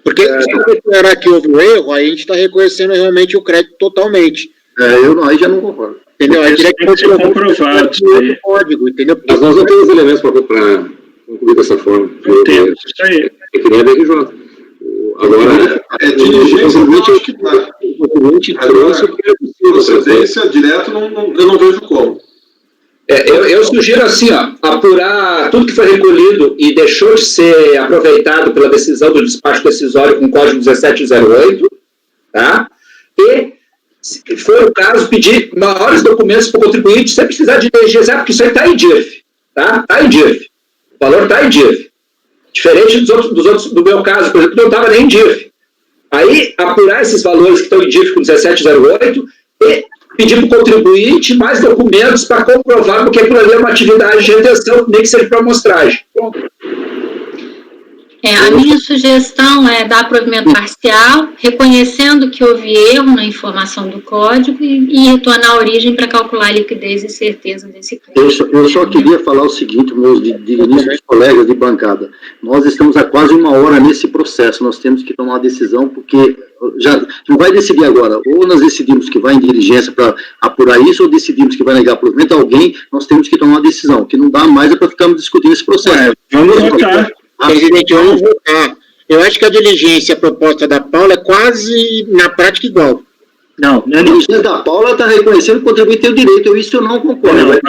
porque se eu declarar que houve um erro, aí a gente está reconhecendo realmente o crédito totalmente. Aí já não concordo. Entendeu? Aí teria que ser comprovado o código, entendeu? Mas nós não temos elementos para concluir dessa forma. Não temos, isso aí. É que nem a DRJ. Agora, diligência, eu acho que tá. O contribuinte trouxe o que é possível. Procedência direto, eu não vejo como. Eu sugiro assim, apurar tudo que foi recolhido e deixou de ser aproveitado pela decisão do despacho decisório com o código 1708, tá? E, se for o caso, pedir maiores documentos para o contribuinte sem precisar de DGZ, porque isso aí está em DIRF, tá? Está em DIRF. O valor está em DIRF. Diferente dos outros, do meu caso, por exemplo, não estava nem em DIRF. Aí, apurar esses valores que estão em DIRF com 1708 e pedir para o contribuinte mais documentos para comprovar porque aquilo ali é uma atividade de retenção, nem que seja para amostragem. Pronto. A minha sugestão é dar provimento parcial, reconhecendo que houve erro na informação do código e retornar a origem para calcular a liquidez e certeza desse crédito. Eu só queria falar o seguinte, meus digníssimos colegas de bancada. Nós estamos há quase uma hora nesse processo, nós temos que tomar uma decisão, porque já não vai decidir agora. Ou nós decidimos que vai em diligência para apurar isso, ou decidimos que vai negar provimento a alguém, nós temos que tomar uma decisão, que não dá mais para ficarmos discutindo esse processo. Vamos votar. Presidente, eu vou votar. Eu acho que a diligência proposta da Paula é quase, na prática, igual. Não, a diligência da Paula está reconhecendo que o contribuinte tem o direito, isso eu não concordo. Vai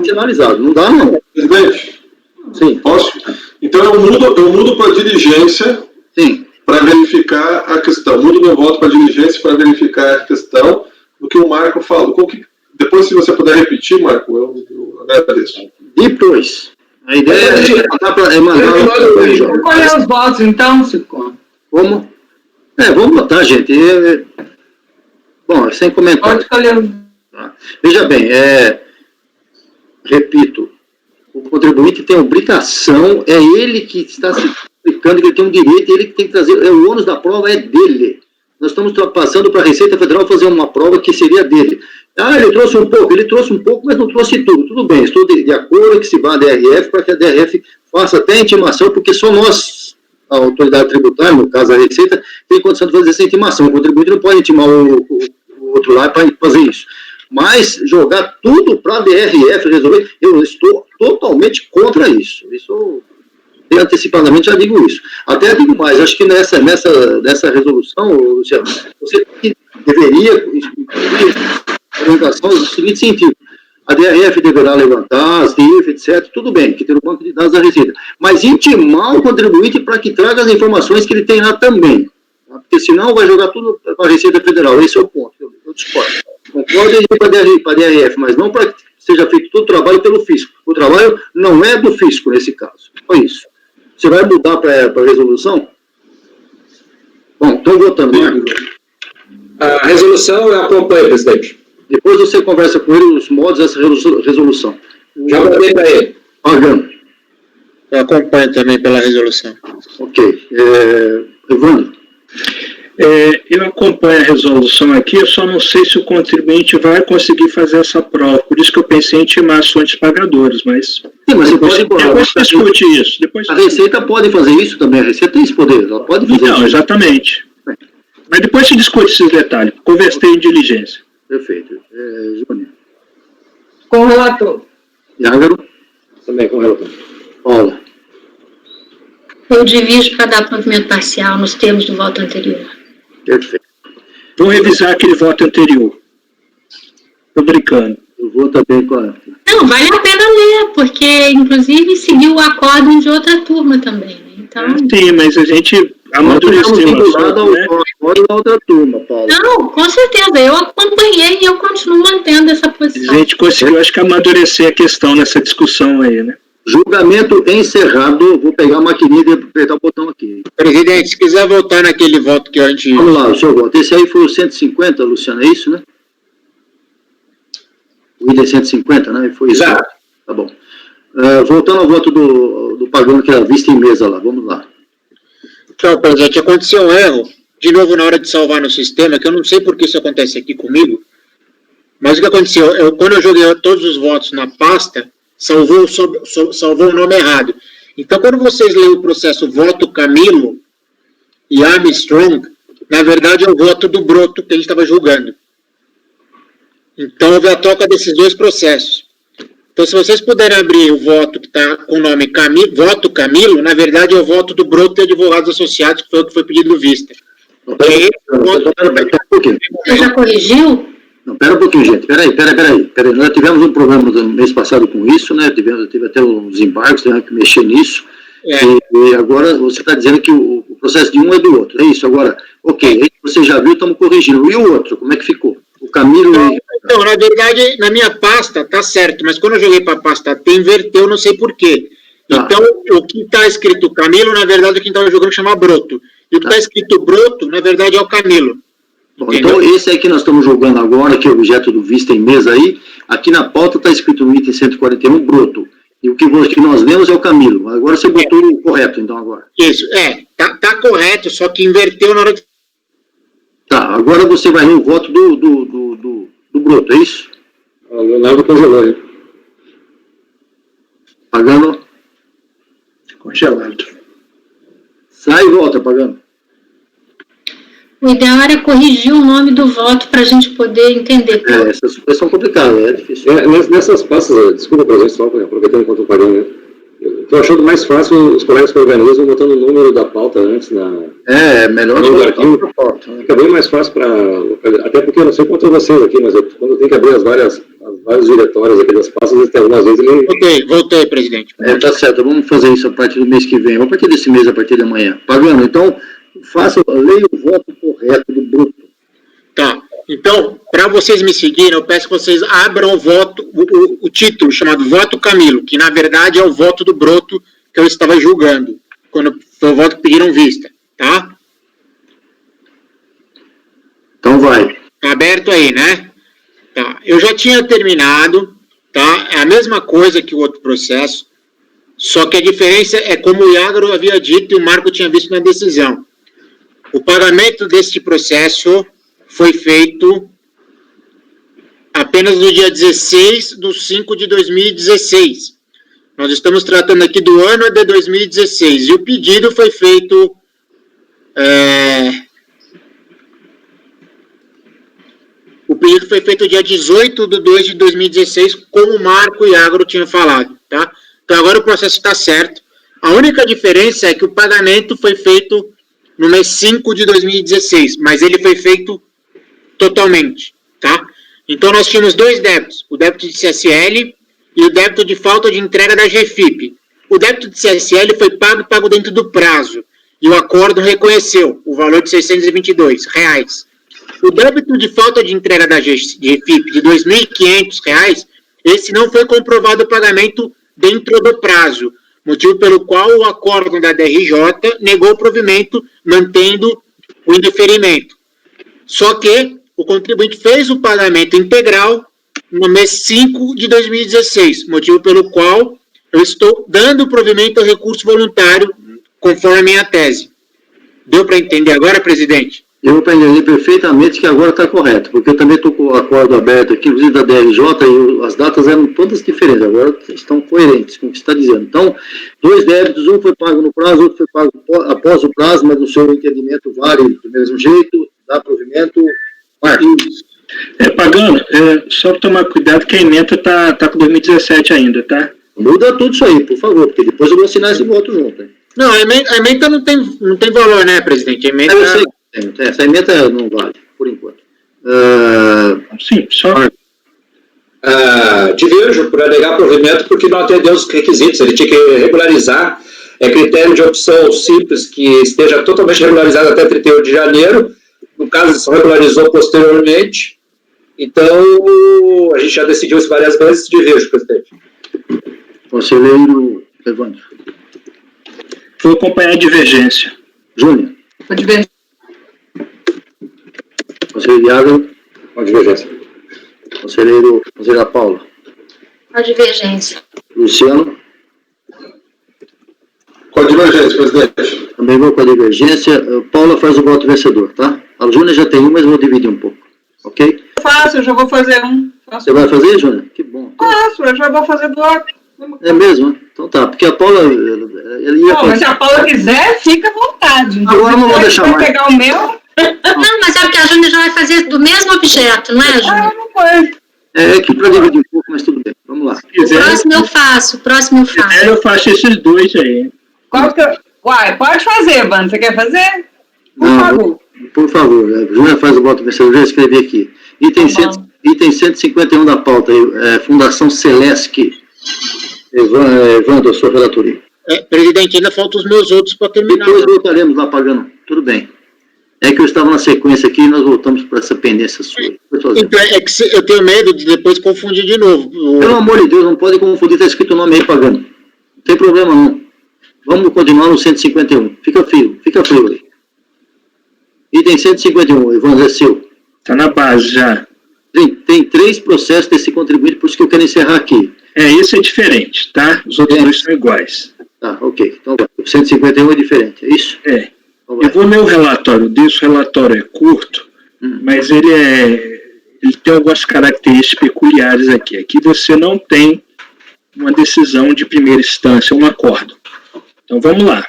ser analisado. Não dá, não. Presidente, Sim. posso? Então eu mudo para diligência Sim. para verificar a questão. Mudo meu voto para diligência para verificar a questão do que o Marco falou. Depois, se você puder repetir, Marco, eu agradeço. Depois, a ideia é mandar Qual é os votos, então, Chico? Como? Vamos votar, gente. Bom, sem comentário. Pode escolher. Veja bem, repito, o contribuinte tem obrigação, é ele que está se explicando que ele tem um direito, ele que tem que trazer, o ônus da prova é dele. Nós estamos passando para a Receita Federal fazer uma prova que seria dele. Ele trouxe um pouco, mas não trouxe tudo. Tudo bem, estou de acordo que se vá a DRF para que a DRF faça até a intimação, porque só nós, a autoridade tributária, no caso a Receita, tem condição de fazer essa intimação. O contribuinte não pode intimar o outro lá para fazer isso. Mas jogar tudo para a DRF resolver, eu estou totalmente contra isso. Isso, antecipadamente, já digo isso. Até digo mais, acho que nessa resolução, Luciano, você deveria incluir a orientação no seguinte sentido: a DRF deverá levantar as DIF, etc., tudo bem, que tem o banco de dados da Receita, mas intimar o contribuinte para que traga as informações que ele tem lá também, tá? Porque senão vai jogar tudo para a Receita Federal. Esse é o ponto, eu discordo. Concordo em ir para a DRF, mas não para que seja feito todo o trabalho pelo fisco. O trabalho não é do fisco nesse caso, só isso. Você vai mudar para a resolução? Bom, estou votando, Marco. A resolução eu acompanho, presidente. Depois você conversa com ele os modos dessa resolução. Já mandei para ele. Pagando. Eu acompanho também pela resolução. Ok. Evandro? Eu acompanho a resolução aqui, eu só não sei se o contribuinte vai conseguir fazer essa prova. Por isso que eu pensei em intimar as fontes pagadoras, mas... Sim, mas depois você discute isso. A Receita pode fazer isso também, a Receita tem esse poder, ela pode fazer isso. Não, exatamente. Mas depois se discute esses detalhes. Conversei em diligência. Perfeito. Júnior? Com o relator. Iágaro? Também com o relator. Paula? Eu divido para dar provimento parcial nos termos do voto anterior. Perfeito. Vou revisar aquele voto anterior. Estou brincando. Eu vou também com a... Não, vale a pena ler, porque, inclusive, seguiu o acórdão de outra turma também, né? Então... Sim, mas a gente amadureceu né? Da outra turma, Paula. Não, com certeza, eu acompanhei e eu continuo mantendo essa posição. A gente conseguiu, acho que, amadurecer a questão nessa discussão aí, né? Julgamento encerrado. Vou pegar a maquininha e apertar o botão aqui. Presidente, se quiser voltar naquele voto que a gente... Vamos lá, o seu voto. Esse aí foi o 150, Luciano, é isso, né? O item 150, né? Foi isso. Exato. Tá bom. Voltando ao voto do pagano que era visto em mesa lá. Vamos lá. Tchau, presidente. Aconteceu um erro, de novo na hora de salvar no sistema, que eu não sei por que isso acontece aqui comigo, mas o que aconteceu? Quando eu joguei todos os votos na pasta, salvou o nome errado. Então, quando vocês leem o processo voto Camilo e Armstrong, na verdade é o voto do Broto que a gente estava julgando. Então, houve a troca desses dois processos. Então, se vocês puderem abrir o voto que está com o nome voto Camilo, na verdade é o voto do Broto e Advogados Associados, que foi o que foi pedido vista. Pera um pouquinho. Você já corrigiu? Não, pera um pouquinho, gente. Peraí. Nós tivemos um problema no mês passado com isso, né? Tive até uns embargos, tivemos que mexer nisso. E agora você está dizendo que o processo de um é do outro. É isso. Agora, ok, você já viu, estamos corrigindo. E o outro, como é que ficou? O Camilo... Então, na verdade, na minha pasta tá certo, mas quando eu joguei para a pasta T, inverteu, não sei porquê. Então, o que está escrito Camilo, na verdade, quem estava jogando chama Broto. E o que está escrito Broto, na verdade, é o Camilo. Bom, então, esse aí que nós estamos jogando agora, que é o objeto do vista em mesa aí, aqui na pauta está escrito no item 141, Broto. E o que nós lemos é o Camilo. Agora você botou o correto, então, agora. Isso, tá correto, só que inverteu na hora de... Tá, agora você vai ler o voto do Broto, é isso? O Leonardo congelou, hein? Pagano? Congelado. Sai e volta, Pagano. O ideal era corrigir o nome do voto para a gente poder entender. Essas coisas são complicadas, é difícil. Nessas pastas, desculpa, presidente, só aproveitando enquanto eu pagando, né? Estou achando mais fácil os colegas que organizam botando o número da pauta antes Melhor no colocar arquivo. pra pauta, né? Fica bem mais fácil até porque eu não sei quanto vocês aqui, mas quando eu tenho que abrir as vários diretórios aqui das pastas, até algumas vezes ele... Voltei, presidente. Tá certo, vamos fazer isso a partir do mês que vem, a partir desse mês, a partir de amanhã. Pagano, então, leia o voto correto do bruto. Tá. Então, para vocês me seguirem, eu peço que vocês abram o voto, o título chamado Voto Camilo, que na verdade é o voto do Broto que eu estava julgando, quando foi o voto que pediram vista, tá? Então vai. Tá aberto aí, né? Tá. Eu já tinha terminado, tá? É a mesma coisa que o outro processo, só que a diferença é como o Iagro havia dito e o Marco tinha visto na decisão. O pagamento deste processo foi feito apenas no dia 16/5/2016. Nós estamos tratando aqui do ano de 2016. E o pedido foi feito... O pedido foi feito dia 18/2/2016, como o Marco e Agro tinham falado, tá? Então agora o processo está certo. A única diferença é que o pagamento foi feito no mês 5 de 2016, mas ele foi feito totalmente, tá? Então nós tínhamos dois débitos, o débito de CSL e o débito de falta de entrega da GFIP. O débito de CSL foi pago dentro do prazo, e o acordo reconheceu o valor de R$ 622. O débito de falta de entrega da GFIP de R$ 2.500, esse não foi comprovado o pagamento dentro do prazo, motivo pelo qual o acordo da DRJ negou o provimento, mantendo o indeferimento. Só que o contribuinte fez o pagamento integral no mês 5 de 2016, motivo pelo qual eu estou dando provimento ao recurso voluntário, conforme a minha tese. Deu para entender agora, presidente? Eu para entender perfeitamente que agora está correto, porque eu também estou com o acordo aberto aqui, inclusive da DRJ, e as datas eram todas diferentes, agora estão coerentes com o que você está dizendo. Então, dois débitos, um foi pago no prazo, outro foi pago após o prazo, mas no seu entendimento vale do mesmo jeito, dá provimento. Marcos. Pagano, só tomar cuidado que a emenda tá com 2017 ainda, tá? Muda tudo isso aí, por favor, porque depois eu vou assinar esse voto junto. Hein? Não, a emenda não tem valor, né, presidente? A emenda... Eu sei que tem, essa emenda não vale, por enquanto. Sim, só... Diverjo por alegar provimento porque não atendeu os requisitos, ele tinha que regularizar, critério de opção simples que esteja totalmente regularizado até 31 de janeiro, no caso ele só regularizou posteriormente, então a gente já decidiu isso várias vezes, diverjo, presidente. Conselheiro Evandro. Vou acompanhar a divergência. Júnior. Vou divergir. Conselheiro Iago. Uma divergência. Conselheira Paula. A divergência. Luciano. Com a divergência, presidente. Também vou com a divergência. Paula faz o voto vencedor, tá? A Júnior já tem um, mas vou dividir um pouco. Ok? Faço, eu já vou fazer um. Você vai fazer, Júnior? Que bom. Faço, eu já vou fazer do outro. É mesmo? Então tá, porque a Paula... Ela ia Não, mas se a Paula quiser, fica à vontade. Agora não vou deixar mais. pegar o meu... Não, mas é porque a Júnior já vai fazer do mesmo objeto, não é, Júnior? não foi. É que para dividir um pouco, mas tudo bem. Vamos lá. O próximo eu faço, Eu faço esses dois aí. Qual que eu... Uai, pode fazer, Vando. Você quer fazer? Por favor. Por favor, Júnior faz o voto vencedor, já escrevi aqui. Item 151 da pauta, Fundação Celesc. Evandro, a sua relatoria. Presidente, ainda faltam os meus outros para terminar. Depois voltaremos lá pagando. Tudo bem. É que eu estava na sequência aqui e nós voltamos para essa pendência sua. Então, eu tenho medo de depois confundir de novo. Pelo amor de Deus, não pode confundir, está escrito o nome aí pagando. Não tem problema não. Vamos continuar no 151. Fica frio aí. Item 151, Evandro, é seu. Está na base já. Tem 3 processos desse contribuinte, por isso que eu quero encerrar aqui. Isso é diferente, tá? Os outros dois são iguais. Tá, ok. Então, o 151 é diferente, é isso? Então, eu vou ler o relatório disso, o relatório é curto, mas ele tem algumas características peculiares aqui. Aqui você não tem uma decisão de primeira instância, um acordo. Então, vamos lá.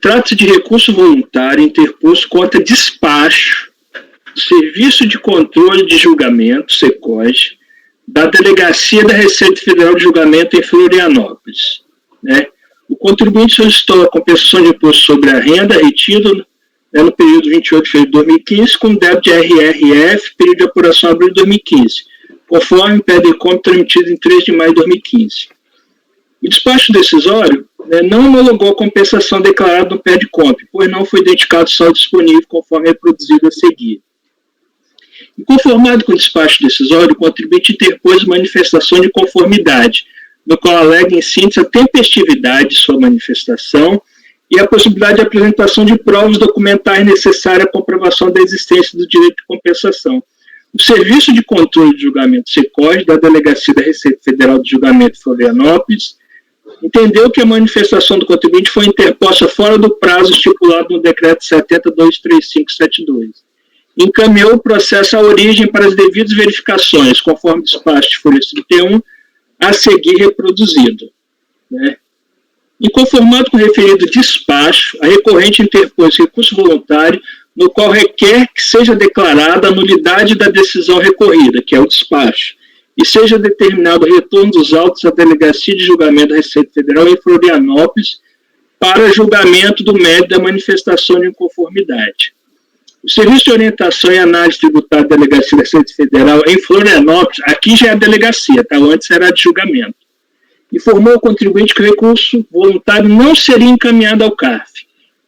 Trata-se de recurso voluntário interposto contra despacho do Serviço de Controle de Julgamento, SECOJ, da Delegacia da Receita Federal de Julgamento em Florianópolis. né? O contribuinte solicitou a compensação de imposto sobre a renda retido, né, no período de 28 de fevereiro de 2015, com débito de RRF, período de apuração abril de 2015, conforme o PEDECOMP transmitido em 3 de maio de 2015. O despacho decisório, né, não homologou a compensação declarada no PEDECOMP, pois não foi identificado saldo disponível conforme reproduzido a seguir. Inconformado com o despacho decisório, o contribuinte interpôs manifestação de conformidade, no qual alega em síntese a tempestividade de sua manifestação e a possibilidade de apresentação de provas documentais necessárias à comprovação da existência do direito de compensação. O Serviço de Controle de Julgamento SECOS, da Delegacia da Receita Federal de Julgamento de Florianópolis, entendeu que a manifestação do contribuinte foi interposta fora do prazo estipulado no Decreto 70.23572. Encaminhou o processo à origem para as devidas verificações, conforme o despacho de folha 31, a seguir reproduzido, né? Inconformado com o referido despacho, a recorrente interpôs recurso voluntário, no qual requer que seja declarada a nulidade da decisão recorrida, que é o despacho, e seja determinado o retorno dos autos à Delegacia de Julgamento da Receita Federal em Florianópolis para julgamento do mérito da manifestação de inconformidade. O Serviço de Orientação e Análise Tributária da Delegacia da Receita Federal em Florianópolis, aqui já é a delegacia, tá? Antes era de julgamento, informou o contribuinte que o recurso voluntário não seria encaminhado ao CARF,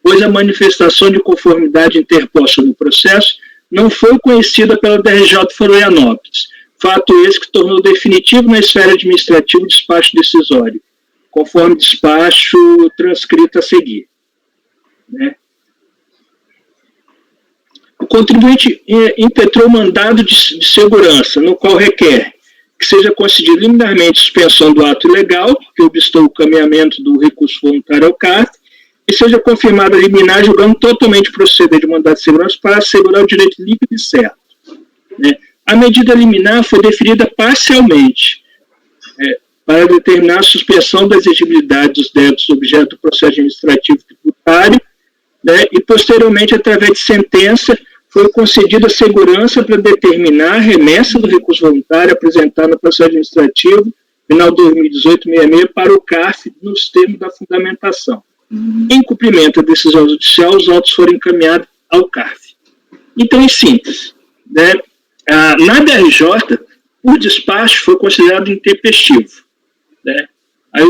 pois a manifestação de conformidade interposta no processo não foi conhecida pela DRJ Florianópolis, fato esse que tornou definitivo na esfera administrativa o despacho decisório, conforme despacho transcrito a seguir, né? O contribuinte impetrou mandado de segurança, no qual requer que seja concedida liminarmente suspensão do ato ilegal, que obstou o caminhamento do recurso voluntário ao CARF, e seja confirmada a liminar julgando totalmente o proceder de mandado de segurança para assegurar o direito líquido e certo, né? A medida liminar foi deferida parcialmente, para determinar a suspensão da exigibilidade dos débitos objeto do processo administrativo tributário, né, e posteriormente, através de sentença, foi concedida segurança para determinar a remessa do recurso voluntário apresentado no processo administrativo, final de 2018-66, para o CARF, nos termos da fundamentação. Em cumprimento da decisão judicial, os autos foram encaminhados ao CARF. Então, em síntese, né, na DRJ, o despacho foi considerado intempestivo, né? Aí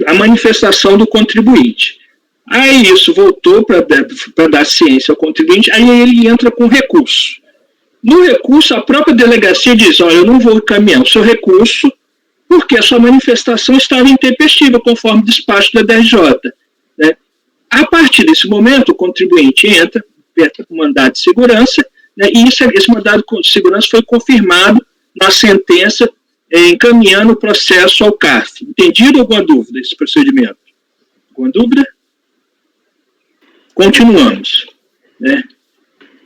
a manifestação do contribuinte. Aí isso voltou para dar ciência ao contribuinte, aí ele entra com recurso. No recurso, a própria delegacia diz, olha, eu não vou encaminhar o seu recurso porque a sua manifestação estava intempestiva, conforme o despacho da DRJ, né? A partir desse momento, o contribuinte entra com mandado de segurança, né, e esse mandado de segurança foi confirmado na sentença, encaminhando o processo ao CARF. Entendido alguma dúvida desse procedimento? Alguma dúvida? Continuamos, né?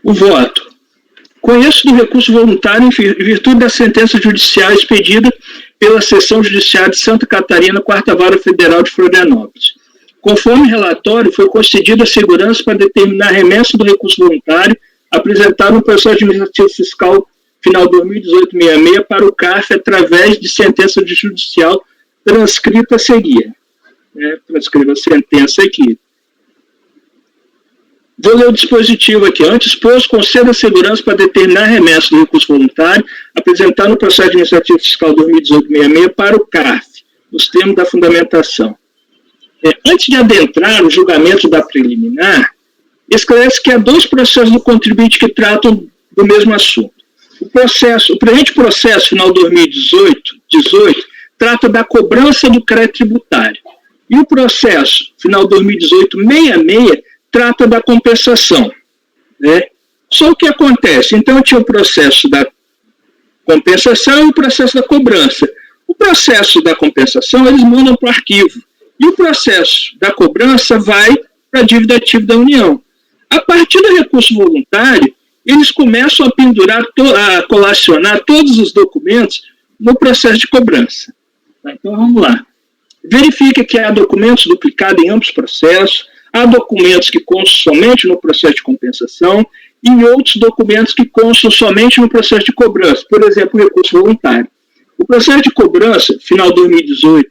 O voto. Conheço do recurso voluntário em virtude da sentença judicial expedida pela Seção Judiciária de Santa Catarina, 4ª Vara Federal de Florianópolis. Conforme relatório, foi concedida a segurança para determinar a remessa do recurso voluntário apresentado no processo administrativo fiscal final 2018-66 para o CARF através de sentença judicial transcrita a seguir. Transcreva a sentença aqui. Vou ler o dispositivo aqui. Antes exposto, conceda a segurança para determinar a remessa do recurso voluntário apresentado no processo administrativo fiscal 2018-66 para o CARF, nos termos da fundamentação. Antes de adentrar o julgamento da preliminar, esclarece que há 2 processos do contribuinte que tratam do mesmo assunto. O presente processo, final 2018, trata da cobrança do crédito tributário. E o processo, final 2018, 66, trata da compensação, né? Só o que acontece? Então, tinha o processo da compensação e o processo da cobrança. O processo da compensação, eles mandam para o arquivo. E o processo da cobrança vai para a dívida ativa da União. A partir do recurso voluntário, eles começam a pendurar, a colacionar todos os documentos no processo de cobrança. Tá? Então, vamos lá. Verifica que há documentos duplicados em ambos processos, há documentos que constam somente no processo de compensação e outros documentos que constam somente no processo de cobrança, por exemplo, o recurso voluntário. O processo de cobrança, final 2018,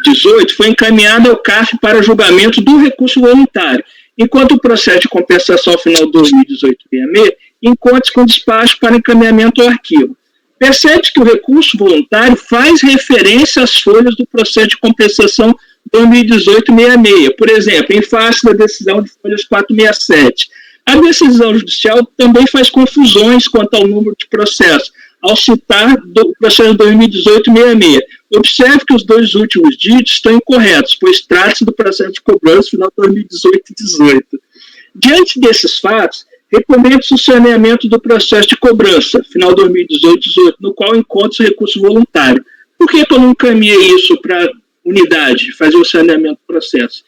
2018 foi encaminhada ao CARF para julgamento do recurso voluntário, enquanto o processo de compensação final 2018-66 encontra-se com despacho para encaminhamento ao arquivo. Percebe-se que o recurso voluntário faz referência às folhas do processo de compensação 2018-66, por exemplo, em face da decisão de folhas 467. A decisão judicial também faz confusões quanto ao número de processos, ao citar o processo 2018-66. Observe que os dois últimos dígitos estão incorretos, pois trata-se do processo de cobrança final 2018-18. Diante desses fatos, recomenda-se o saneamento do processo de cobrança final 2018-18, no qual encontra-se o recurso voluntário. Por que eu não encaminhei isso para a unidade, fazer o saneamento do processo?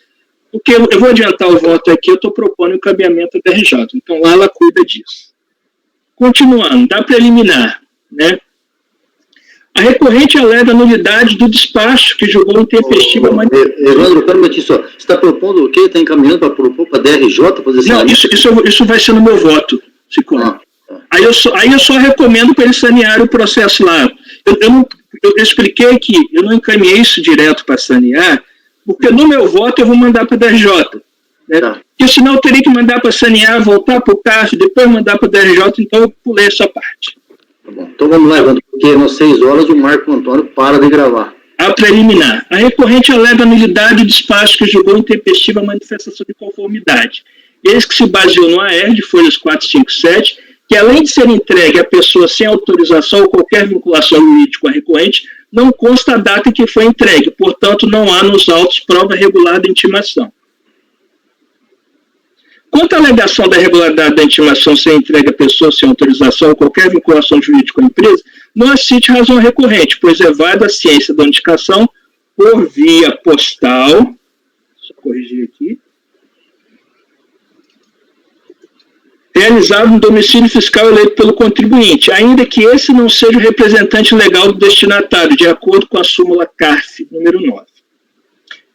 Porque eu vou adiantar o voto aqui, eu estou propondo o encaminhamento da RJ, então lá ela cuida disso. Continuando, da preliminar, né? A recorrente alega a nulidade do despacho que julgou intempestiva... Evandro, quero mentir só. Você está propondo o quê? Está encaminhando para propor para a DRJ? Não, isso vai ser no meu voto, Cico. Aí eu só recomendo para eles sanearem o processo lá. Eu expliquei que eu não encaminhei isso direto para sanear, porque no meu voto eu vou mandar para a DRJ. Né? Porque senão eu teria que mandar para sanear, voltar para o CARF, depois mandar para a DRJ, então eu pulei essa parte. Tá bom. Então vamos lá, Evandro, porque às 6 horas o Marco Antônio para de gravar. A preliminar. A recorrente alega a nulidade do despacho que julgou intempestiva a manifestação de conformidade. Esse que se baseou no AR de folhas 457, que além de ser entregue à pessoa sem autorização ou qualquer vinculação jurídica com a recorrente, não consta a data em que foi entregue, portanto não há nos autos prova regular da intimação. Quanto à alegação da irregularidade da intimação ser entregue à pessoa sem autorização ou qualquer vinculação jurídica com a empresa, não assiste razão recorrente, pois é válida a ciência da indicação por via postal, só corrigir aqui, realizado no domicílio fiscal eleito pelo contribuinte, ainda que esse não seja o representante legal do destinatário, de acordo com a súmula CARF, número 9.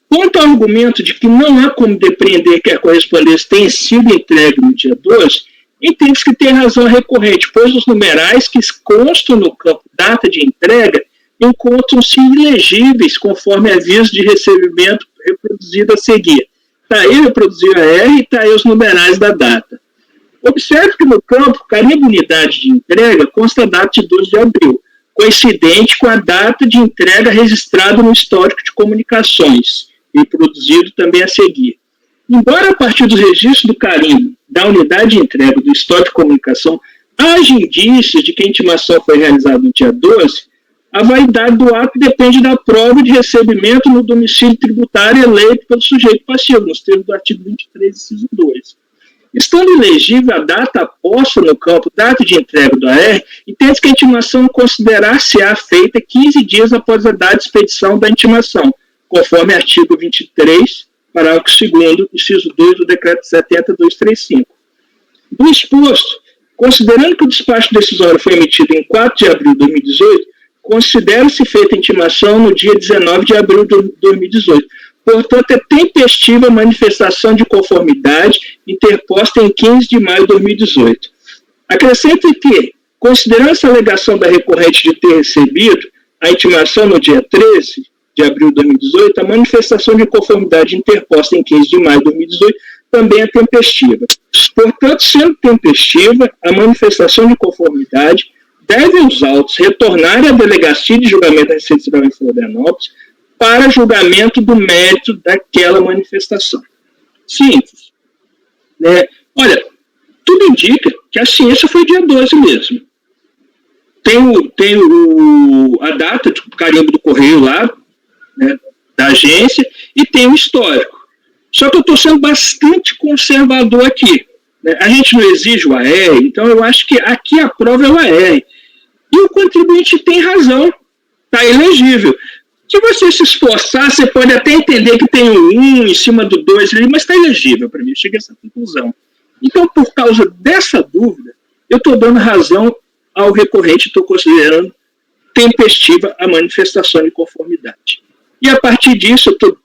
Quanto ao argumento de que não há como depreender que a correspondência tenha sido entregue no dia 12, entende-se que tem razão recorrente, pois os numerais que constam no campo data de entrega encontram-se ilegíveis conforme aviso de recebimento reproduzido a seguir. Está aí reproduzido a R e está aí os numerais da data. Observe que no campo, carimbo unidade de entrega consta a data de 12 de abril, coincidente com a data de entrega registrada no histórico de comunicações, reproduzido também a seguir. Embora a partir do registro do carimbo da unidade de entrega do histórico de comunicação haja indícios de que a intimação foi realizada no dia 12, a validade do ato depende da prova de recebimento no domicílio tributário eleito pelo sujeito passivo, nos termos do artigo 23, inciso 2. Estando ilegível a data posta no campo, data de entrega do AR, entende que a intimação considerar-se-á feita 15 dias após a data de expedição da intimação, conforme artigo 23, parágrafo 2º, inciso 2 do decreto 70.235. Do exposto, considerando que o despacho decisório foi emitido em 4 de abril de 2018, considera-se feita a intimação no dia 19 de abril de 2018. Portanto, é tempestiva a manifestação de conformidade interposta em 15 de maio de 2018. Acrescento que, considerando essa alegação da recorrente de ter recebido a intimação no dia 13 de abril de 2018, a manifestação de conformidade interposta em 15 de maio de 2018 também é tempestiva. Portanto, sendo tempestiva, a manifestação de conformidade deve os autos retornarem à Delegacia de Julgamento da Receita Federal em Florianópolis para julgamento do mérito daquela manifestação. Simples. Olha, tudo indica que a ciência foi dia 12 mesmo. Tem a data de carimbo do correio lá, né, da agência, e tem o histórico. Só que eu estou sendo bastante conservador aqui. Né? A gente não exige o AR, então eu acho que aqui a prova é o AR. E o contribuinte tem razão, está elegível. Se você se esforçar, você pode até entender que tem um 1 em cima do 2 ali, mas está elegível para mim, eu cheguei a essa conclusão. Então, por causa dessa dúvida, eu estou dando razão ao recorrente, estou considerando tempestiva a manifestação de conformidade. E a partir disso, eu estou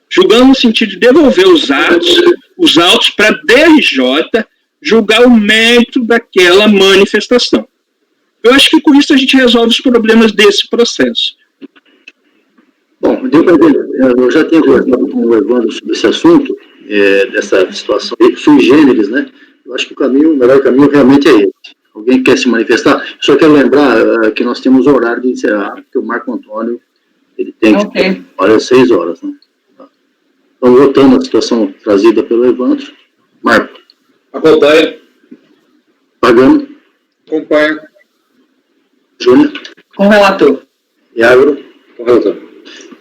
julgando no sentido de devolver os autos para a DRJ julgar o mérito daquela manifestação. Eu acho que com isso a gente resolve os problemas desse processo. Bom, deu para entender. Eu já tinha conversado com o Evandro sobre esse assunto, dessa situação sui generis, né? Eu acho que o melhor caminho realmente é esse. Alguém quer se manifestar? Só quero lembrar que nós temos horário de encerrar, porque o Marco Antônio, ele tem que olha, 6 horas, né? Então, voltando à situação trazida pelo Evandro. Marco. Acompanho. Pagano. Acompanho. Júnior. Com o relator. Iago. Com relator.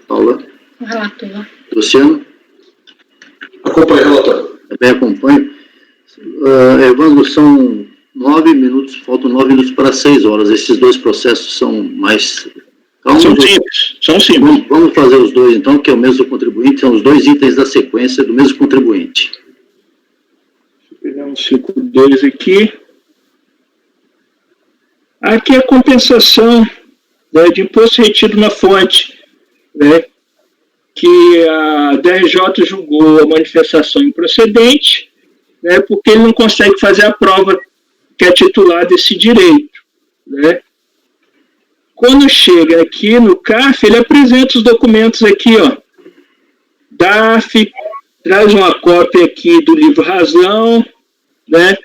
Paula. O relator. Luciano. Acompanho, relator. Também acompanho. Evandro, são 9 minutos, faltam 9 minutos para 6 horas. Esses dois processos são mais... São simples. Vamos fazer os dois, então, que é o mesmo contribuinte, são os dois itens da sequência do mesmo contribuinte. Deixa eu pegar um 5.2 aqui. Aqui é a compensação, né, de imposto retido na fonte, né, que a DRJ julgou a manifestação improcedente, né, porque ele não consegue fazer a prova que é titular desse direito, né. Quando chega aqui no CARF, ele apresenta os documentos aqui, ó, DAF, traz uma cópia aqui do livro Razão, né,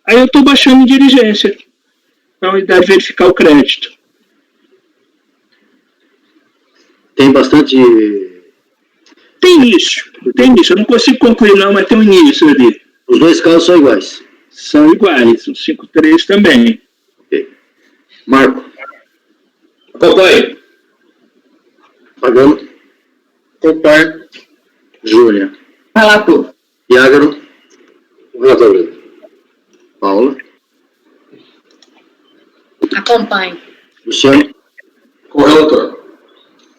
aí eu estou baixando em diligência, então ele deve verificar o crédito. Tem bastante... Tem início, eu não consigo concluir não, mas tem um início ali. Os dois casos são iguais. São iguais, o 5.3 também. Ok. Marco. Acompanho. Pagano. Acompanho. Júlia. Relator. Iágaro. Com relator. Paula. Acompanho. Luciano. Com relator.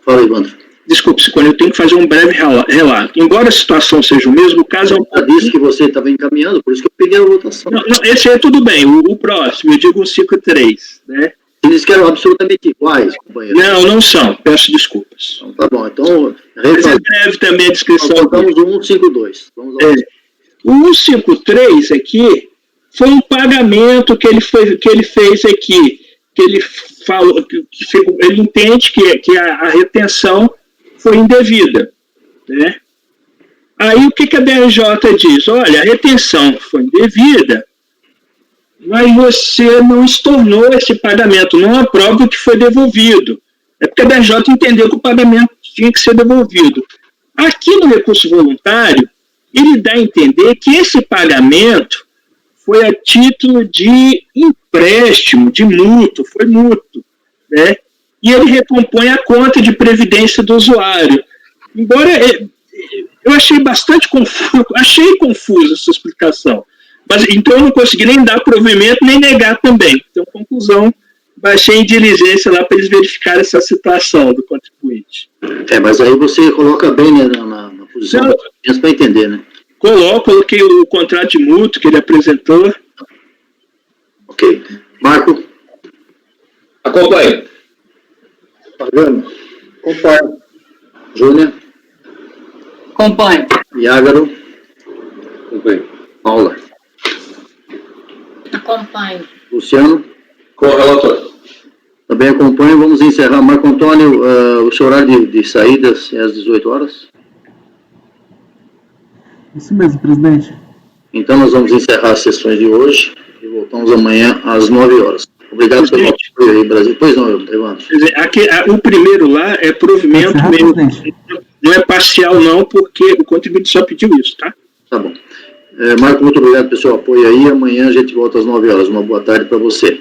Fala, Evandro. Desculpe, Sicone, eu tenho que fazer um breve relato. Embora a situação seja o mesmo, o caso é um... Eu disse que você estava encaminhando, por isso que eu peguei a votação. Não, esse aí tudo bem, o próximo, eu digo o 5.3, né? Eles disse que eram absolutamente iguais, companheiro. Não são, peço desculpas. Então, tá bom, então... Mas é breve também a descrição. Vamos o 152. Vamos ao... O 153 aqui foi um pagamento que ele fez aqui, que ele falou, ele entende que a retenção foi indevida, né? Aí o que a DRJ diz? Olha, a retenção foi indevida, mas você não estornou esse pagamento, não aprova que foi devolvido. É porque a DRJ entendeu que o pagamento tinha que ser devolvido. Aqui no recurso voluntário, ele dá a entender que esse pagamento foi a título de empréstimo, de mútuo, foi mútuo, né? E ele recompõe a conta de previdência do usuário. Embora eu achei bastante confusa essa explicação, mas então eu não consegui nem dar provimento, nem negar também. Então, conclusão, baixei em diligência lá para eles verificarem essa situação do contribuinte. Mas aí você coloca bem, né, na posição para entender, né? Coloquei o contrato de mútuo que ele apresentou. Ok. Marco. Acompanho. Pagano. Acompanho. Júnior. Acompanho. Iágaro. Acompanho. Paula. Acompanho. Luciano. Com relator. Também acompanho. Vamos encerrar. Marco Antônio, o seu horário de saídas é às 18 horas? Isso mesmo, presidente. Então nós vamos encerrar as sessões de hoje e voltamos amanhã às 9 horas. Obrigado pelo apoio aí, Brasil. Pois não, Evandro. Aqui, o primeiro lá é provimento mesmo. Não é parcial não, porque o contribuinte só pediu isso, tá? Tá bom. Marco, muito obrigado pelo seu apoio aí. Amanhã a gente volta às 9 horas. Uma boa tarde para você.